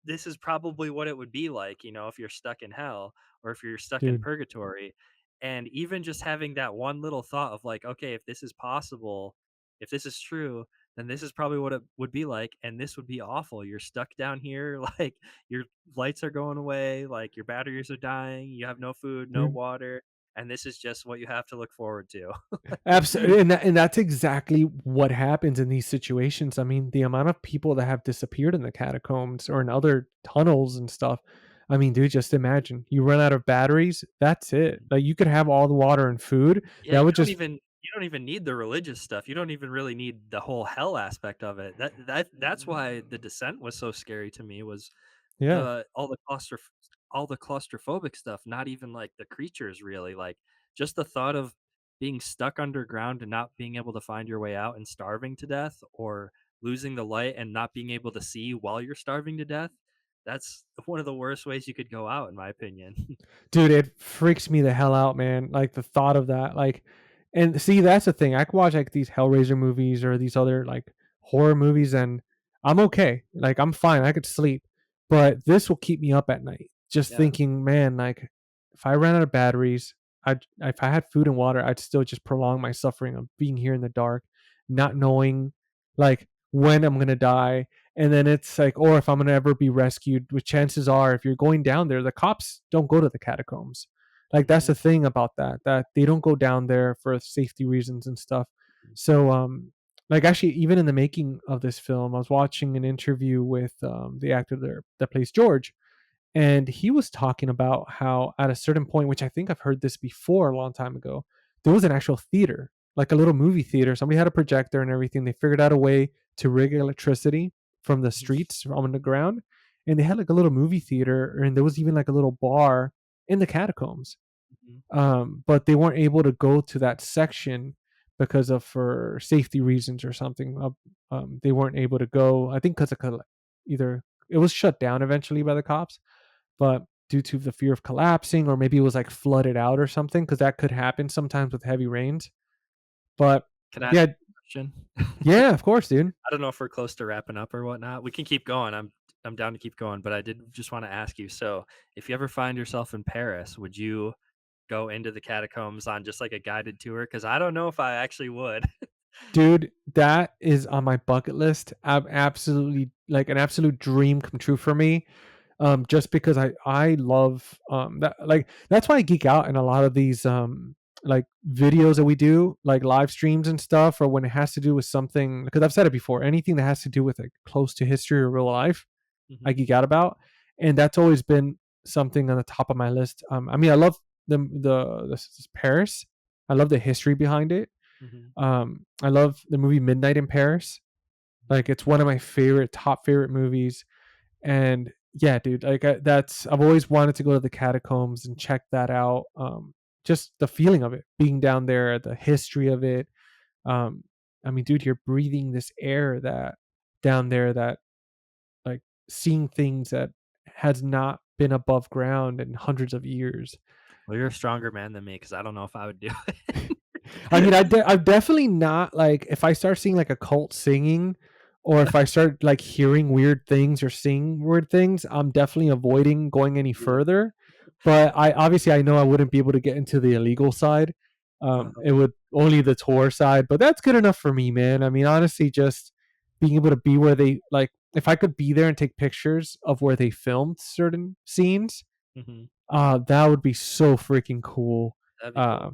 this is probably what it would be like, if you're stuck in hell or if you're stuck in dude, purgatory." And even just having that one little thought of like, okay, if this is possible, if this is true, then this is probably what it would be like, and this would be awful. You're stuck down here, like your lights are going away, like your batteries are dying, you have no food, no dude. water, and this is just what you have to look forward to. Absolutely, and that's exactly what happens in these situations. I mean, the amount of people that have disappeared in the catacombs or in other tunnels and stuff. I mean, dude, just imagine you run out of batteries. That's it. Like you could have all the water and food. Yeah, That you would don't just, even you don't even need the religious stuff. You don't even really need the whole hell aspect of it. That's why The Descent was so scary to me, was yeah, the all the claustrophobic stuff, not even like the creatures really, like just the thought of being stuck underground and not being able to find your way out and starving to death, or losing the light and not being able to see while you're starving to death, that's one of the worst ways you could go out, in my opinion. Dude, it freaks me the hell out, man. Like the thought of that. Like, and see, that's the thing. I can watch like these Hellraiser movies or these other like horror movies, and I'm okay. Like, I'm fine. I could sleep. But this will keep me up at night. Just Yeah. thinking, man, like if I ran out of batteries, if I had food and water, I'd still just prolong my suffering of being here in the dark, not knowing like when I'm gonna die. And then it's like, or if I'm gonna ever be rescued, which chances are, if you're going down there, the cops don't go to the catacombs. Like that's Mhm. the thing about that they don't go down there for safety reasons and stuff. So like actually even in the making of this film, I was watching an interview with the actor there that plays George, and he was talking about how at a certain point, which I think I've heard this before a long time ago, there was an actual theater, like a little movie theater. Somebody had a projector and everything. They figured out a way to rig electricity from the Mhm. streets on the ground, and they had like a little movie theater, and there was even like a little bar in the catacombs. Mhm. But they weren't able to go to that section because of for safety reasons or something. They weren't able to go. I think because of either it was shut down eventually by the cops, but due to the fear of collapsing, or maybe it was like flooded out or something, because that could happen sometimes with heavy rains. But Can I ask yeah, you a question? yeah, of course, dude. I don't know if we're close to wrapping up or whatnot. We can keep going. I'm down to keep going, but I did just want to ask you. So, if you ever find yourself in Paris, would you go into the catacombs on just like a guided tour? Because I don't know if I actually would. Dude, that is on my bucket list. Absolutely, like an absolute dream come true for me. Just because I love that, like that's why I geek out in a lot of these like videos that we do, like live streams and stuff, or when it has to do with something, because I've said it before, anything that has to do with like close to history or real life, I Hmm. geek out about, and that's always been something on the top of my list. I mean, I love the Paris. I love the history behind it. Hmm. I love the movie Midnight in Paris. Like it's one of my top favorite movies. And yeah, dude, like that's I've always wanted to go to the catacombs and check that out. Just the feeling of it, being down there, the history of it. Um, I mean, dude, you're breathing this air that down there, that like seeing things that has not been above ground in hundreds of years. Well, you're a stronger man than me because I don't know if I would do I mean, it. I'm definitely not like, if I start seeing like a cult singing, or if I start like hearing weird things or seeing weird things, I'm definitely avoiding going any Yeah. further. But I obviously I know I wouldn't be able to get into the illegal side. Uh-huh. It would only the tour side, but that's good enough for me, man. I mean, honestly, just being able to be where they like, if I could be there and take pictures of where they filmed certain scenes, Hmm. that would be so freaking cool. That'd be cool. Uh,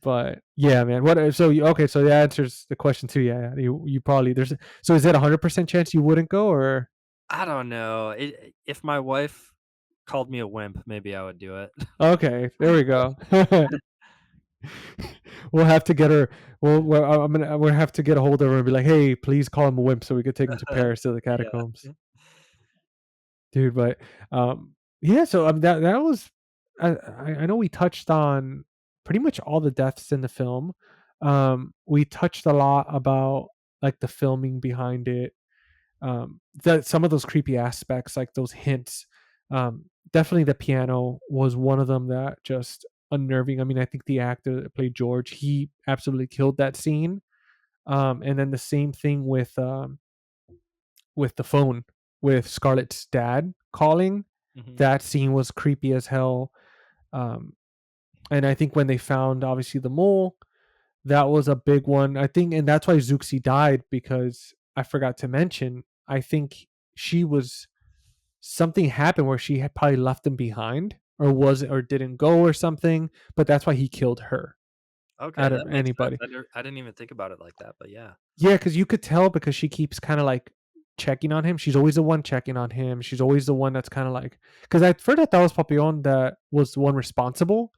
but yeah, man. What? So you okay? So that answers the question too. Yeah, yeah. You probably there's. So is it 100% chance you wouldn't go, or I don't know. If my wife called me a wimp, maybe I would do it. okay? There we go. We'll have to get her. We'll have to get a hold of her and be like, hey, please call him a wimp so we could take him to Paris to the Yeah. catacombs, dude. But yeah. So that was. I know we touched on pretty much all the deaths in the film. We touched a lot about like the filming behind it, that some of those creepy aspects, like those hints. um Definitely the piano was one of them that just unnerving. I mean, I think the actor that played George, he absolutely killed that scene. And then the same thing with the phone, with Scarlett's dad calling. Hmm. That scene was creepy as hell. um and I think when they found obviously the mole, that was a big one, I think, and that's why Zuxi died, because I forgot to mention, I think she was, something happened where she had probably left him behind, or was or didn't go or something, but that's why he killed her Okay, out of that makes sense. anybody. I didn't even think about it like that, but yeah. Yeah, because you could tell, because she keeps kind of like checking on him. She's always the one checking on him. She's always the one that's kind of like, because at first I thought it was Papillon that was the one responsible,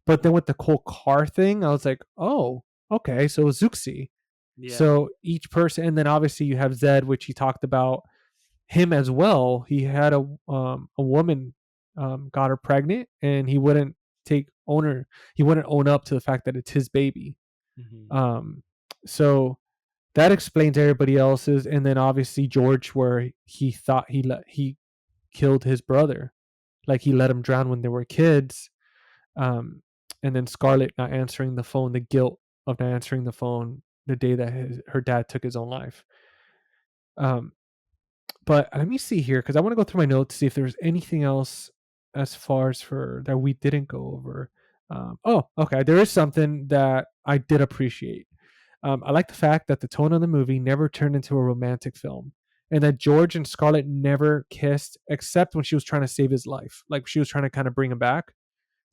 but then with the whole car thing, I was like, oh, okay, so it was Zuxi. Yeah. So each person, and then obviously you have Zed, which he talked about him as well. He had a woman, got her pregnant, and he wouldn't take owner. He wouldn't own up to the fact that it's his baby. Mhm. Um, so that explains everybody else's, and then obviously George, where he thought he killed his brother, like he let him drown when they were kids. Um, and then Scarlett not answering the phone, the guilt of not answering the phone the day that her dad took his own life. Um, but let me see here because I want to go through my notes see if there's anything else as far as for that we didn't go over. Oh, okay. There is something that I did appreciate. I like the fact that the tone of the movie never turned into a romantic film, and that George and Scarlett never kissed except when she was trying to save his life. Like she was trying to kind of bring him back,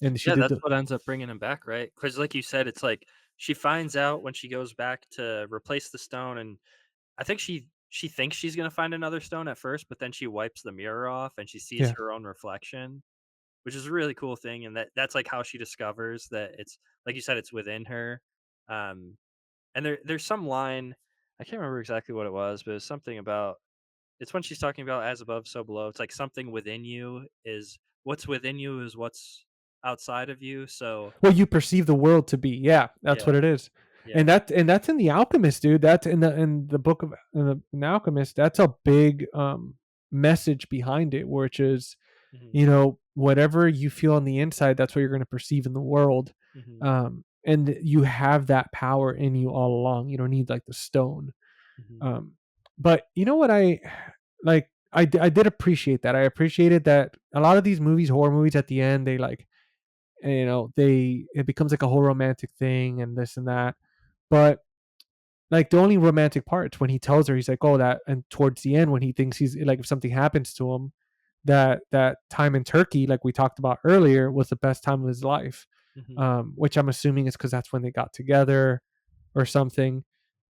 and she Yeah, did that's the what ends up bringing him back, right? Because, like you said, it's like she finds out when she goes back to replace the stone, and I think she thinks she's gonna find another stone at first, but then she wipes the mirror off and she sees yeah. her own reflection, which is a really cool thing. And that's like how she discovers that it's like you said, it's within her. Um, and there's some line, I can't remember exactly what it was, but it's something about it's when she's talking about as above, so below. It's like something within you is what's within you is what's outside of you. So What you perceive the world to be. Yeah, that's yeah, what it is. yeah. And that's in the Alchemist, dude. That's in the book of in the Alchemist. That's a big message behind it, which is Hmm. you know whatever you feel on the inside, that's what you're going to perceive in the world. Hmm. And you have that power in you all along. You don't need like the stone. Hmm. Um, but you know what I like? I did appreciate that. I appreciated that a lot of these movies, horror movies, at the end they like you know they it becomes like a whole romantic thing and this and that, but like the only romantic parts when he tells her he's like oh that and towards the end when he thinks he's like if something happens to him that time in Turkey like we talked about earlier was the best time of his life, Hmm. which I'm assuming is because that's when they got together or something.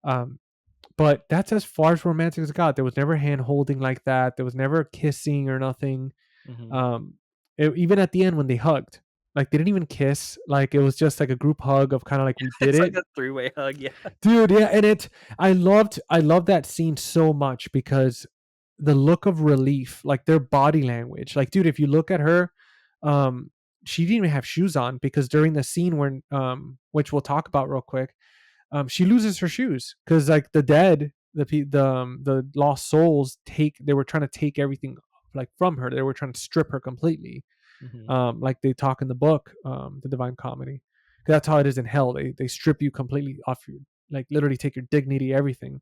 um but that's as far as romantic as it got. There was never hand holding like that. There was never kissing or nothing. Hmm. um even at the end when they hugged, like they didn't even kiss, like it was just like a group hug of kind of like we did It's like it, a three-way hug. Yeah. dude. Yeah, and it I loved that scene so much because the look of relief, like their body language, like dude if you look at her, um she didn't even have shoes on because during the scene when which we'll talk about real quick, she loses her shoes because like the dead, the lost souls they were trying to take everything like from her. They were trying to strip her completely, Hmm. like they talk in the book, the Divine Comedy. 'Cause that's how it is in hell. They strip you completely off your, like literally take your dignity, everything.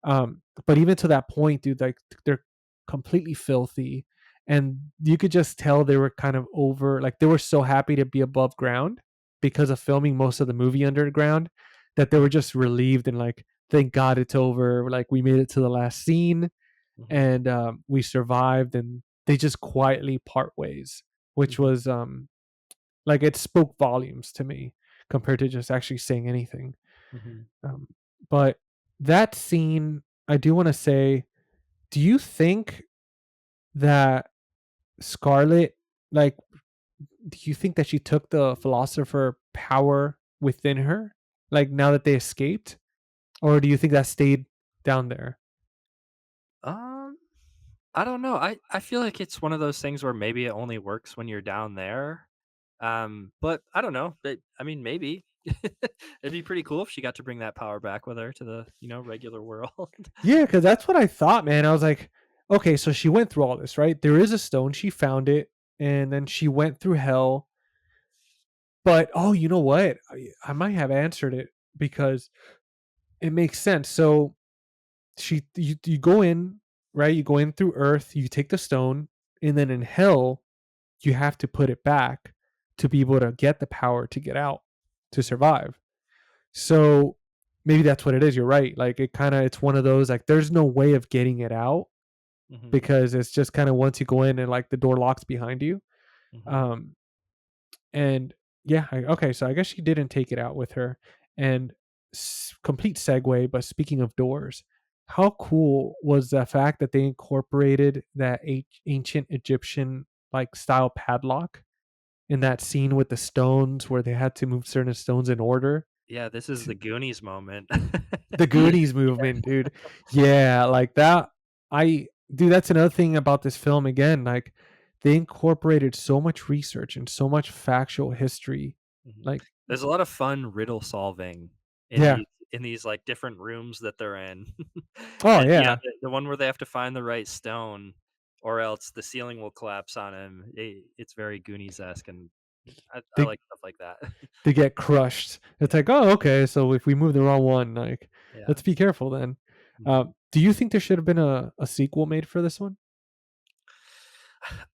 But even to that point, dude, like they're completely filthy, and you could just tell they were kind of over. Like they were so happy to be above ground because of filming most of the movie underground that they were just relieved and like, thank God it's over. Like we made it to the last scene, Hmm. and we survived, and they just quietly part ways, which Hmm. was like it spoke volumes to me compared to just actually saying anything. Hmm. um, but that scene, I do want to say, do you think that Scarlet, like, do you think that she took the philosopher power within her, like now that they escaped, or do you think that stayed down there? Um, I don't know. I feel like it's one of those things where maybe it only works when you're down there. But I don't know. I mean, maybe it'd be pretty cool if she got to bring that power back with her to the regular world. Yeah, because that's what I thought, man. I was like, okay, so she went through all this, right? There is a stone, she found it, and then she went through hell. But oh, you know what? I might have answered it because it makes sense. So you go in, right? You go in through earth, you take the stone, and then in hell, you have to put it back to be able to get the power to get out to survive. So maybe that's what it is. You're right. Like it's one of those like there's no way of getting it out Hmm. because it's just kind of once you go in and like the door locks behind you. Hmm. Um, and yeah, okay, so I guess she didn't take it out with her. And complete segue, but speaking of doors, how cool was the fact that they incorporated that ancient Egyptian like style padlock in that scene with the stones where they had to move certain stones in order? Yeah, this is the To, Goonies moment. the Goonies Yeah. movement, dude. Yeah, like that. Dude, that's another thing about this film again. Like, they incorporated so much research and so much factual history. Mhm. Like, There's a lot of fun riddle solving yeah, in these like different rooms that they're in. Oh And yeah, yeah. the one where they have to find the right stone or else the ceiling will collapse on him. It's very Goonies-esque, and I They like stuff like that. they get crushed. It's Yeah, like, oh, okay, so if we move the wrong one, like, yeah. let's be careful then. Mhm. Do you think there should have been a sequel made for this one?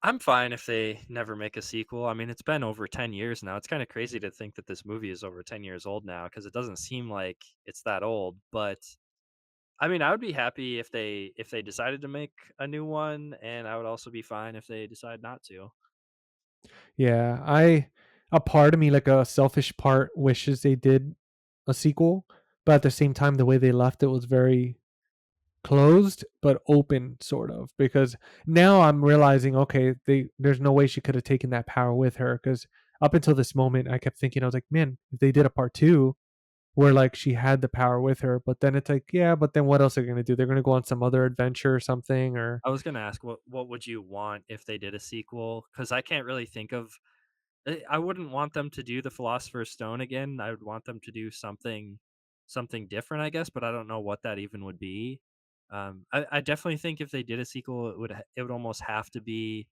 I'm fine if they never make a sequel. I mean, it's been over 10 years now. It's kinda crazy to think that this movie is over 10 years old now because it doesn't seem like it's that old, but, I mean, I would be happy if they decided to make a new one, and I would also be fine if they decide not to. Yeah, a part of me, like a selfish part, wishes they did a sequel, but at the same time, the way they left it was very closed but open, sort of. Because now I'm realizing, okay, there's no way she could have taken that power with her. Because up until this moment, I kept thinking, I was like, man, if they did a part two where like she had the power with her, but then it's like, yeah, but then what else are they gonna do? They're gonna go on some other adventure or something, or I was gonna ask what would you want if they did a sequel? Because I can't really think of I wouldn't want them to do the Philosopher's Stone again. I would want them to do something different, I guess, but I don't know what that even would be. I definitely think if they did a sequel, it would almost have to be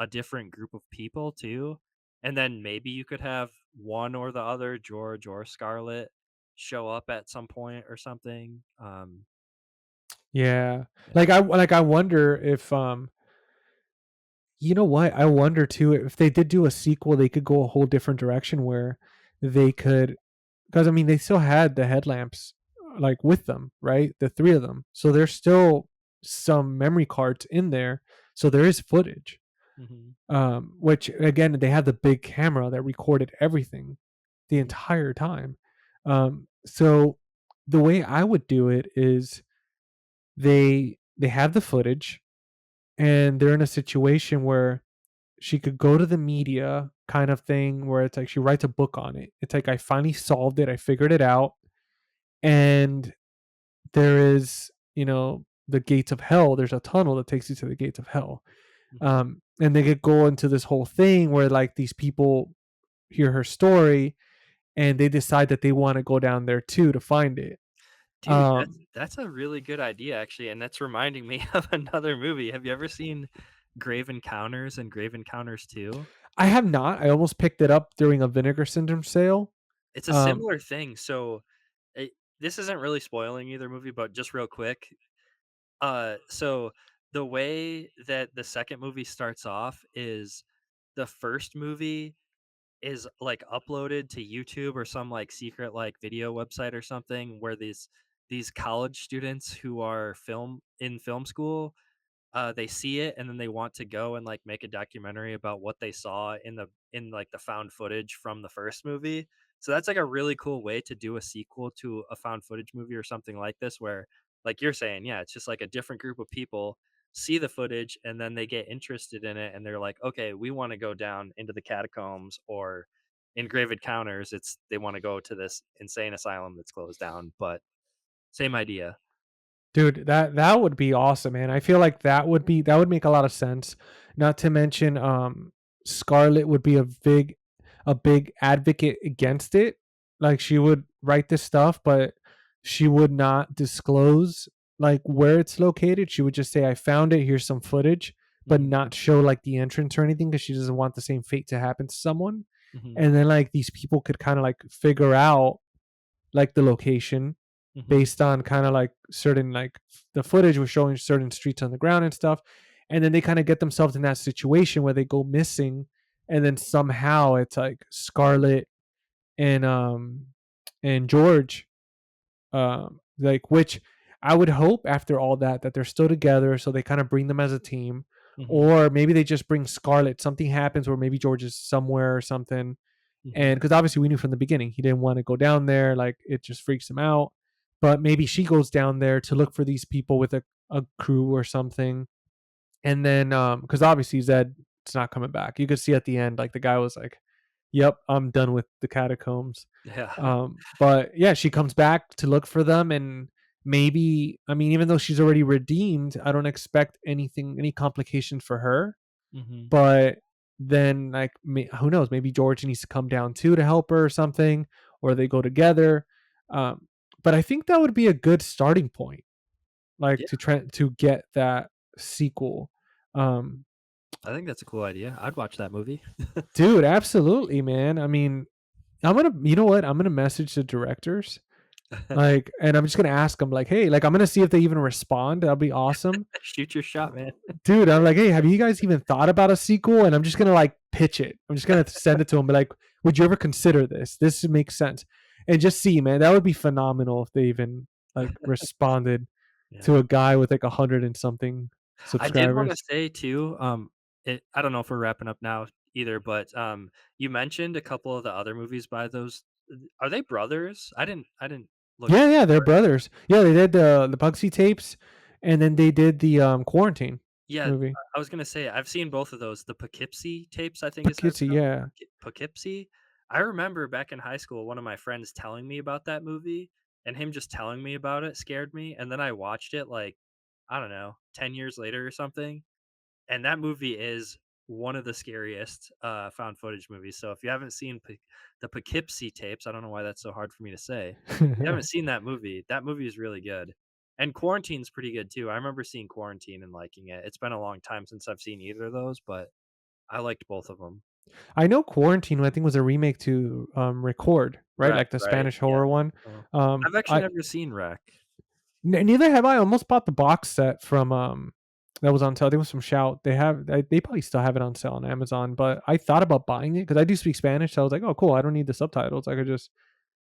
a different group of people too, and then maybe you could have one or the other, George or Scarlett, show up at some point or something. yeah. Yeah. I wonder if you know what? I wonder too if they did do a sequel, they could go a whole different direction where they could, because I mean they still had the headlamps like with them, right? The three of them. So there's still some memory cards in there. So there is footage. Hmm. Which again they had the big camera that recorded everything the Hmm. entire time. So the way I would do it is they have the footage and they're in a situation where she could go to the media kind of thing where it's like she writes a book on it. It's like I finally solved it, I figured it out, and there is, the gates of hell. There's a tunnel that takes you to the gates of hell. Hmm. And they could go into this whole thing where like these people hear her story and they decide that they want to go down there too to find it. Dude, Um, that's a really good idea, actually, and that's reminding me of another movie. Have you ever seen Grave Encounters and Grave Encounters 2? I have not. I almost picked it up during a Vinegar Syndrome sale. It's a Um, similar thing. So, this isn't really spoiling either movie, but just real quick. So the way that the second movie starts off is the first movie is like uploaded to YouTube or some like secret like video website or something where these college students who are film school, they see it and then they want to go and like make a documentary about what they saw in like the found footage from the first movie. So that's like a really cool way to do a sequel to a found footage movie or something like this where like you're saying, yeah, it's just like a different group of people see the footage and then they get interested in it and they're like, "Okay, we want to go down into the catacombs," or in Grave Encounters, it's they want to go to this insane asylum that's closed down, but same idea. Dude, that would be awesome, man. I feel like that would make a lot of sense. Not to mention, Scarlett would be a big advocate against it. Like she would write this stuff, but she would not disclose like where it's located. She would just say, "I found it. Here's some footage," but Mhm. not show like the entrance or anything because she doesn't want the same fate to happen to someone. Mhm. And then like these people could kind of like figure out like the location Mhm. based on kind of like certain like the footage was showing certain streets on the ground and stuff, and then they kind of get themselves in that situation where they go missing, and then somehow it's like Scarlett and George, like, which I would hope after all that they're still together, so they kind of bring them as a team, Mhm. or maybe they just bring Scarlett. Something happens where maybe George is somewhere or something, Mhm. and because obviously we knew from the beginning he didn't want to go down there, like it just freaks him out. But maybe she goes down there to look for these people with a crew or something, and then because obviously Zed's not coming back. You could see at the end like the guy was like, yep, I'm done with the catacombs. Yeah. But yeah, she comes back to look for them, and maybe, I mean, even though she's already redeemed, I don't expect any complications for her. Mhm. But then like who knows, maybe George needs to come down too to help her or something, or they go together. um but I think that would be a good starting point, like Yeah, to try to get that sequel. Um, I think that's a cool idea. I'd watch that movie. Dude, absolutely, man. I mean, you know what? I'm gonna message the directors, like, and I'm just gonna ask them, like, hey, like, I'm gonna see if they even respond. That'll be awesome, Shoot your shot, man. dude. I'm like, hey, have you guys even thought about a sequel? And I'm just gonna like pitch it. I'm just gonna send it to them, be like, would you ever consider this? This makes sense, and just see, man. That would be phenomenal if they even like responded Yeah. to a guy with like 100 and something I did wanna subscribers. say too, I don't know if we're wrapping up now either, but, you mentioned a couple of the other movies by those are they brothers? I didn't look Yeah, yeah, they're for it. brothers. Yeah, they did the Bugsy tapes, and then they did the Quarantine Yeah, movie. I was gonna say, I've seen both of those. The Poughkeepsie tapes, I think is how it's Poughkeepsie, spelled. yeah. Poughkeepsie? I remember back in high school, one of my friends telling me about that movie, and him just telling me about it scared me, and then I watched it, like, I don't know, 10 years later or something, and that movie is one of the scariest, found footage movies, so if you haven't seen the Poughkeepsie tapes, I don't know why that's so hard for me to say. If you haven't seen that movie is really good. And Quarantine's pretty good too. I remember seeing Quarantine and liking it. It's been a long time since I've seen either of those, but I liked both of them. I know Quarantine, I think, was a remake to Record, right? Wreck, Like the right? Spanish Yeah. horror one. Oh. I've actually I never seen Wreck. neither have I. Almost bought the box set from that was on sale. I think it was from Shout. They probably still have it on sale on Amazon, but I thought about buying it because I do speak Spanish. So I was like, oh, cool. I don't need the subtitles. I could just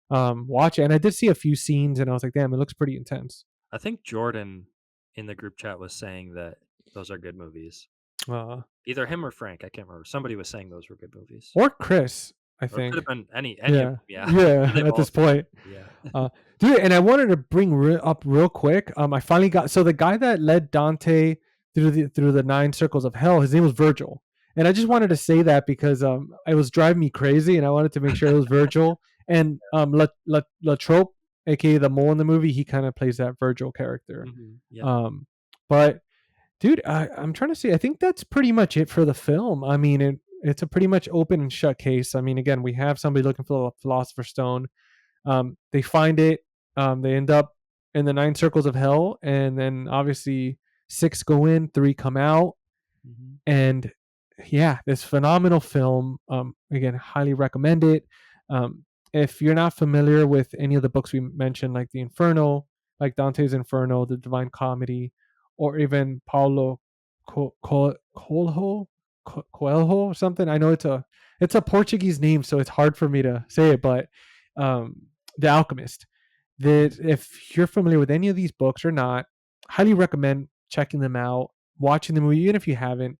watch it. And I did see a few scenes, and I was like, damn, it looks pretty intense. I think Jordan in the group chat was saying that those are good movies. Uh, Either him or Frank, I can't remember. Somebody was saying those were good movies. or Chris, I Or it could think. have been any of Yeah, them, yeah. I'm sure yeah. they've At all this been point, good, yeah. dude, and I wanted to bring up real quick. I finally got so the guy that led Dante through the nine circles of hell. His name was Virgil, and I just wanted to say that because it was driving me crazy, and I wanted to make sure it was Virgil. And La Trope, aka the mole in the movie, he kind of plays that Virgil character. Mhm, yep. But dude, I'm trying to see. I think that's pretty much it for the film. I mean, it's a pretty much open and shut case. I mean, again, we have somebody looking for the Philosopher's Stone. They find it. They end up in the nine circles of hell, and then obviously six go in, three come out, Mhm, and yeah, this phenomenal film. Again, highly recommend it. If you're not familiar with any of the books we mentioned, like the Inferno, like Dante's Inferno, the Divine Comedy, or even Paulo Coelho or something. I know it's a Portuguese name, so it's hard for me to say it, but um, The Alchemist. mhm, If you're familiar with any of these books or not, highly recommend checking them out, watching the movie, even if you haven't.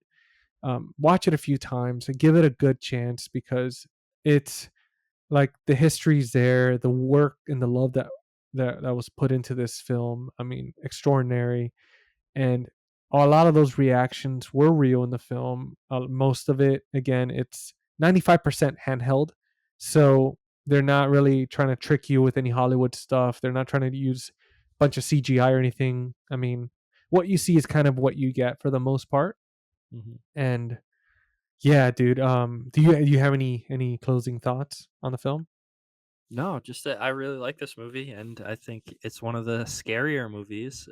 Watch it a few times and give it a good chance because it's like the history's there, the work and the love that was put into this film. I mean, extraordinary, and a lot of those reactions were real in the film. Most of it, again, it's 95% handheld, so they're not really trying to trick you with any Hollywood stuff. They're not trying to use a bunch of CGI or anything. I mean, what you see is kind of what you get for the most part. mhm. And yeah, dude. Do you have any closing thoughts on the film? No, just that I really like this movie, and I think it's one of the scarier movies.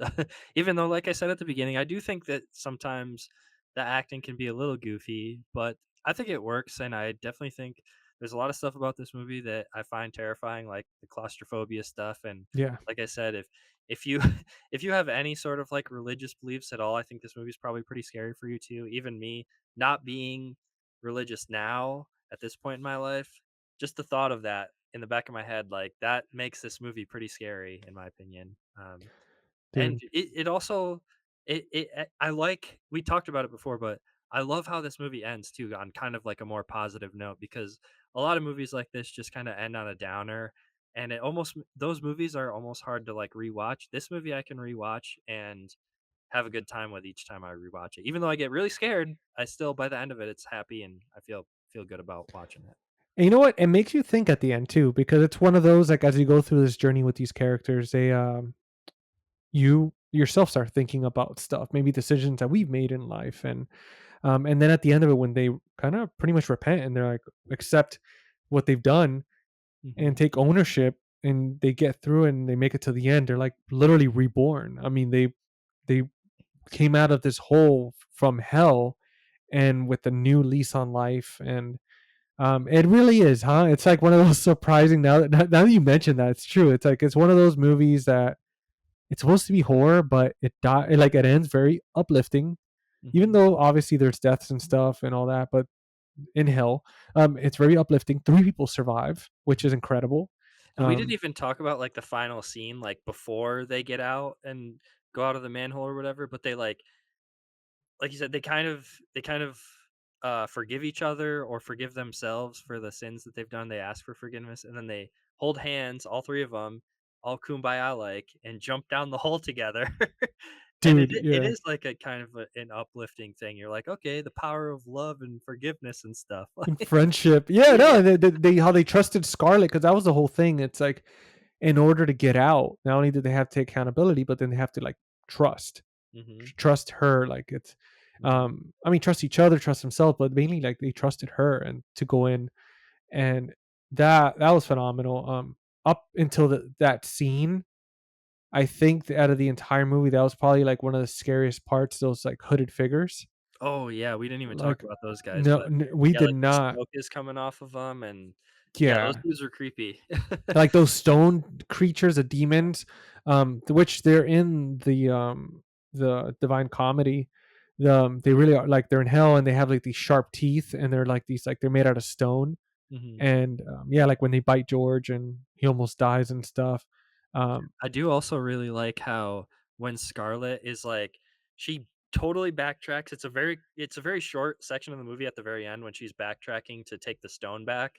Even though, like I said at the beginning, I do think that sometimes the acting can be a little goofy, but I think it works, and I definitely think there's a lot of stuff about this movie that I find terrifying, like the claustrophobia stuff. And Yeah, like I said, if you if you have any sort of like religious beliefs at all, I think this movie's probably pretty scary for you too. Even me, not being religious now at this point in my life, just the thought of that in the back of my head, like, that makes this movie pretty scary in my opinion. And dude. it also I like we talked about it before, but I love how this movie ends too on kind of like a more positive note because a lot of movies like this just kind of end on a downer, and it almost those movies are almost hard to like rewatch. This movie I can rewatch and have a good time with each time I rewatch it. Even though I get really scared, I still by the end of it it's happy and I feel good about watching it. And you know what? It makes you think at the end too, because it's one of those like as you go through this journey with these characters, you yourself start thinking about stuff, maybe decisions that we've made in life, and then at the end of it, when they kind of pretty much repent and they're like accept what they've done and Mhm. take ownership. and they get through and they make it to the end, they're like literally reborn. I mean, they came out of this hole from hell and with a new lease on life. And it really is, huh? It's like one of those surprising, now that you mentioned that, it's true. It's like it's one of those movies that it's supposed to be horror, but it ends very uplifting, even Hmm. though obviously there's deaths and stuff and all that. But in hell, it's very uplifting. Three people survive, which is incredible. And we didn't Um, even talk about like the final scene, like before they get out and go out of the manhole or whatever. But they like you said, they kind of forgive each other or forgive themselves for the sins that they've done. They ask for forgiveness, and then they hold hands, all three of them, all kumbaya like, and jump down the hole together. And dude, it yeah. is like a kind of an uplifting thing. You're like, okay, the power of love and forgiveness and stuff. And friendship, yeah, Yeah. no, they how they trusted Scarlet, because that was the whole thing. It's like, in order to get out, not only did they have to take accountability, but then they have to like trust Hmm. trust her. Like it's, Hmm. I mean, trust each other, trust themselves, but mainly like they trusted her and to go in. And that was phenomenal. Up until that scene, I think out of the entire movie, that was probably like one of the scariest parts. Those like hooded figures. Oh yeah, we didn't even talk Like, about those guys, no, but we yeah, did like the not. smoke is coming off of them, and yeah, those Yeah, dudes are creepy. like those stone creatures, the demons, which they're in the Divine Comedy. They really are, like they're in hell and they have like these sharp teeth and they're like these, like they're made out of stone. Hmm. And yeah, like when they bite George and he almost dies and stuff. um I do also really like how when Scarlet is like she totally backtracks. It's a very short section of the movie at the very end when she's backtracking to take the stone back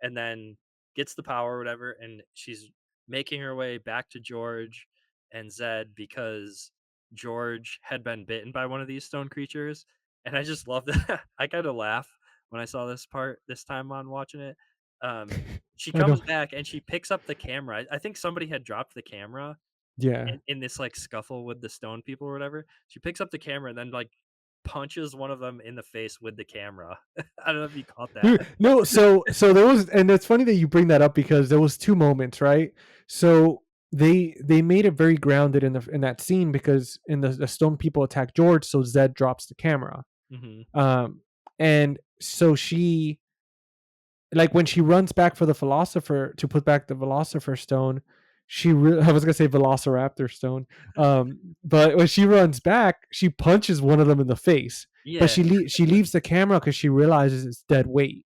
and then gets the power or whatever, and she's making her way back to George and Zed because George had been bitten by one of these stone creatures. And I just love that. I kind of laugh when I saw this part this time on watching it. Um she I know. comes back and she picks up the camera. I think somebody had dropped the camera Yeah. in this, like, scuffle with the stone people or whatever. She picks up the camera and then, like, punches one of them in the face with the camera. I don't know if you caught that. Dude, no, so there was, and it's funny that you bring that up because there was two moments, right? So they made it very grounded in that scene, because in the stone people attack George, so Zed drops the camera. Mhm. um and so she, like when she runs back for the philosopher to put back the philosopher stone, I was gonna say velociraptor stone. But when she runs back, she punches one of them in the face, but Yeah. she leaves the camera because she realizes it's dead weight.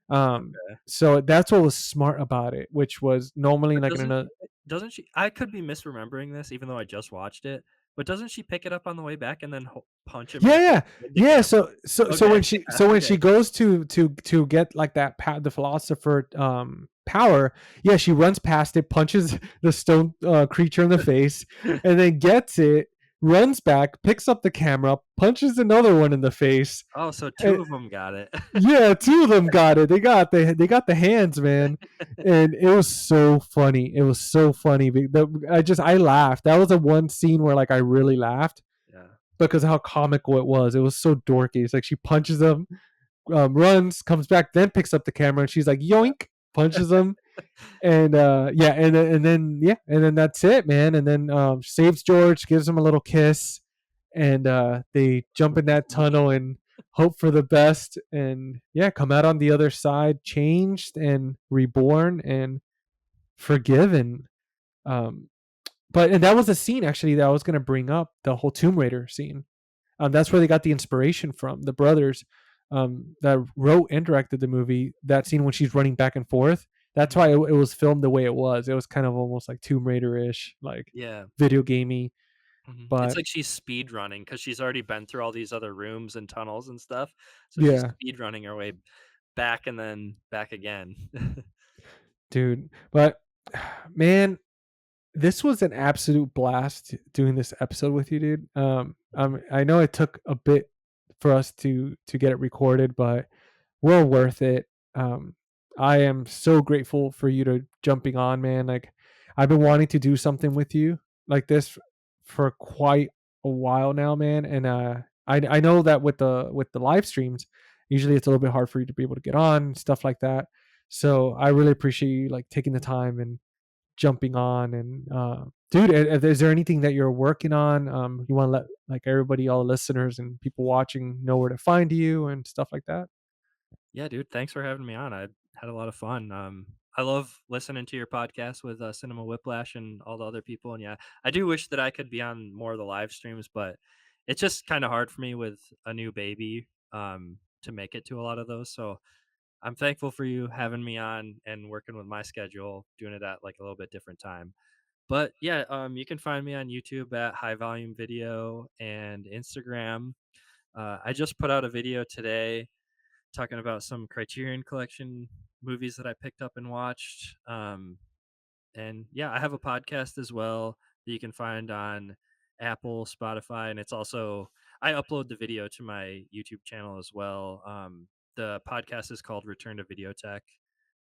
um Okay. so that's what was smart about it, which was normally But like in doesn't another. doesn't she I could be misremembering this even though I just watched it, but doesn't she pick it up on the way back and then punch him in Yeah, the face yeah, with the yeah. camera? So Okay. when she Yeah, so when okay. she goes to get like that the philosopher power, yeah, she runs past it, punches the stone creature in the face, and then gets it, runs back, picks up the camera, punches another one in the face. Oh, so 2 And, of them got it. yeah, two of them got it. They got the hands, man, and it was so funny. It was so funny. I laughed. That was the one scene where like I really laughed Yeah. because of how comical it was. It was so dorky. It's like she punches him, runs, comes back, then picks up the camera, and she's like yoink, punches him, and yeah, and then that's it, man. And then saves George, gives him a little kiss, and they jump in that tunnel and hope for the best, and yeah, come out on the other side changed and reborn and forgiven. Um, and that was a scene actually that I was gonna bring up, the whole Tomb Raider scene. That's where they got the inspiration from. The brothers that wrote and directed the movie. That scene when she's running back and forth. That's Mhm. why it was filmed the way it was. It was kind of almost like Tomb Raider ish, like Yeah. video gamey. Mhm. It's But like she's speed running because she's already been through all these other rooms and tunnels and stuff, so she's yeah, speed running her way back and then back again. dude. But man, this was an absolute blast doing this episode with you, dude. Mhm. I know it took a bit for us to get it recorded, but well worth it. Um, I am so grateful for you to jumping on, man. Like I've been wanting to do something with you like this for quite a while now, man. And I know that with the live streams, usually it's a little bit hard for you to be able to get on stuff like that. So I really appreciate you like taking the time and jumping on. And dude, is there anything that you're working on? You want to let like everybody, all the listeners and people watching, know where to find you and stuff like that? Yeah, dude. Thanks for having me on. I had a lot of fun. I love listening to your podcast with Cinema Whiplash and all the other people. And yeah, I do wish that I could be on more of the live streams, but it's just kind of hard for me with a new baby to make it to a lot of those. So I'm thankful for you having me on and working with my schedule, doing it at like a little bit different time. But yeah, you can find me on YouTube at High Volume Video and Instagram. I just put out a video today talking about some Criterion Collection movies that I picked up and watched. And yeah, I have a podcast as well that you can find on Apple, Spotify, and it's also I upload the video to my YouTube channel as well. The podcast is called Return to Videotech.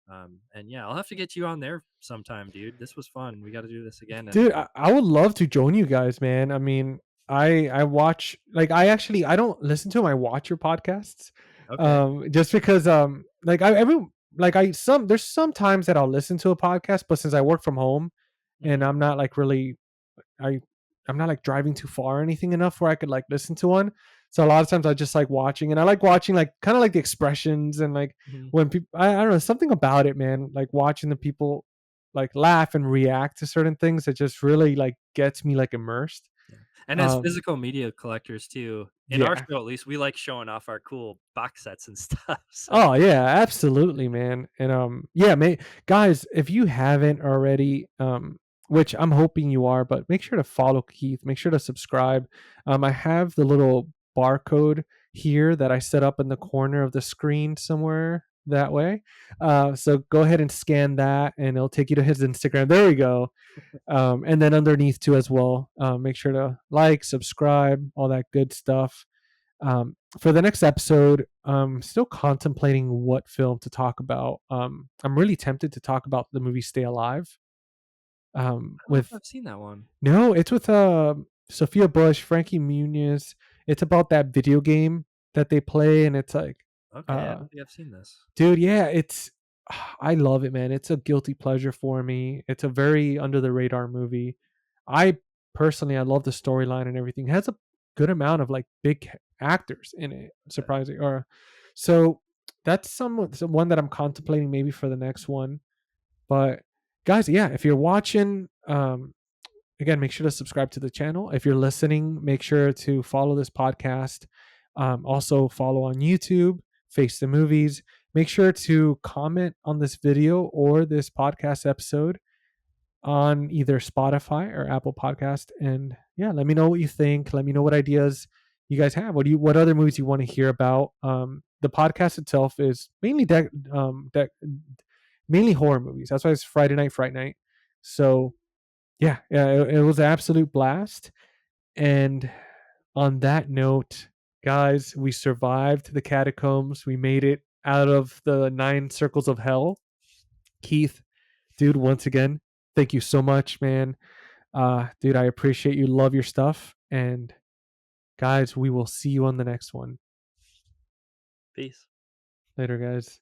And yeah, I'll have to get you on there sometime, dude. This was fun. We got to do this again. And Dude, I would love to join you guys, man. I mean, I watch, like, I don't listen to them. I watch your podcasts, okay. just because like I every like I some there's some times that I'll listen to a podcast, but since I work from home and Hmm. I'm not like really I I'm not like driving too far or anything enough where I could like listen to one. So a lot of times I just like watching, and I like watching like kind of like the expressions and like Hmm. when people, I don't know, something about it, man. Like watching the people like laugh and react to certain things that just really like gets me like immersed. Yeah. And as Um, physical media collectors too, in our yeah. show at least, we like showing off our cool box sets and stuff. So Oh yeah, absolutely, man. And yeah, guys, if you haven't already, which I'm hoping you are, but make sure to follow Keith. Make sure to subscribe. I have the little barcode here that I set up in the corner of the screen somewhere that way. So go ahead and scan that, and it'll take you to his Instagram. There we go. And then underneath too as well. Make sure to like, subscribe, all that good stuff. For the next episode, still contemplating what film to talk about. I'm really tempted to talk about the movie Stay Alive. I don't know if With I've seen that one. no, it's with Sophia Bush, Frankie Muniz. It's about that video game that they play, and it's like, Okay, I uh, don't think I've seen this. dude, yeah, it's I love it, man. It's a guilty pleasure for me. It's a very under the radar movie. I personally, I love the storyline and everything. It has a good amount of like big actors in it, Okay. surprising. Or so that's some one that I'm contemplating maybe for the next one. But guys, yeah, if you're watching, again, make sure to subscribe to the channel. If you're listening, make sure to follow this podcast. Also, follow on YouTube, Face the Movies. Make sure to comment on this video or this podcast episode on either Spotify or Apple Podcast. And yeah, let me know what you think. Let me know what ideas you guys have. What other movies you want to hear about? The podcast itself is mainly horror movies. That's why it's Friday Night Fright Night. So yeah, it was an absolute blast. And on that note, guys, we survived the catacombs. We made it out of the 9 circles of hell. Keith, dude, once again, thank you so much, man. Dude, I appreciate you. Love your stuff. And guys, we will see you on the next one. Peace. Later, guys.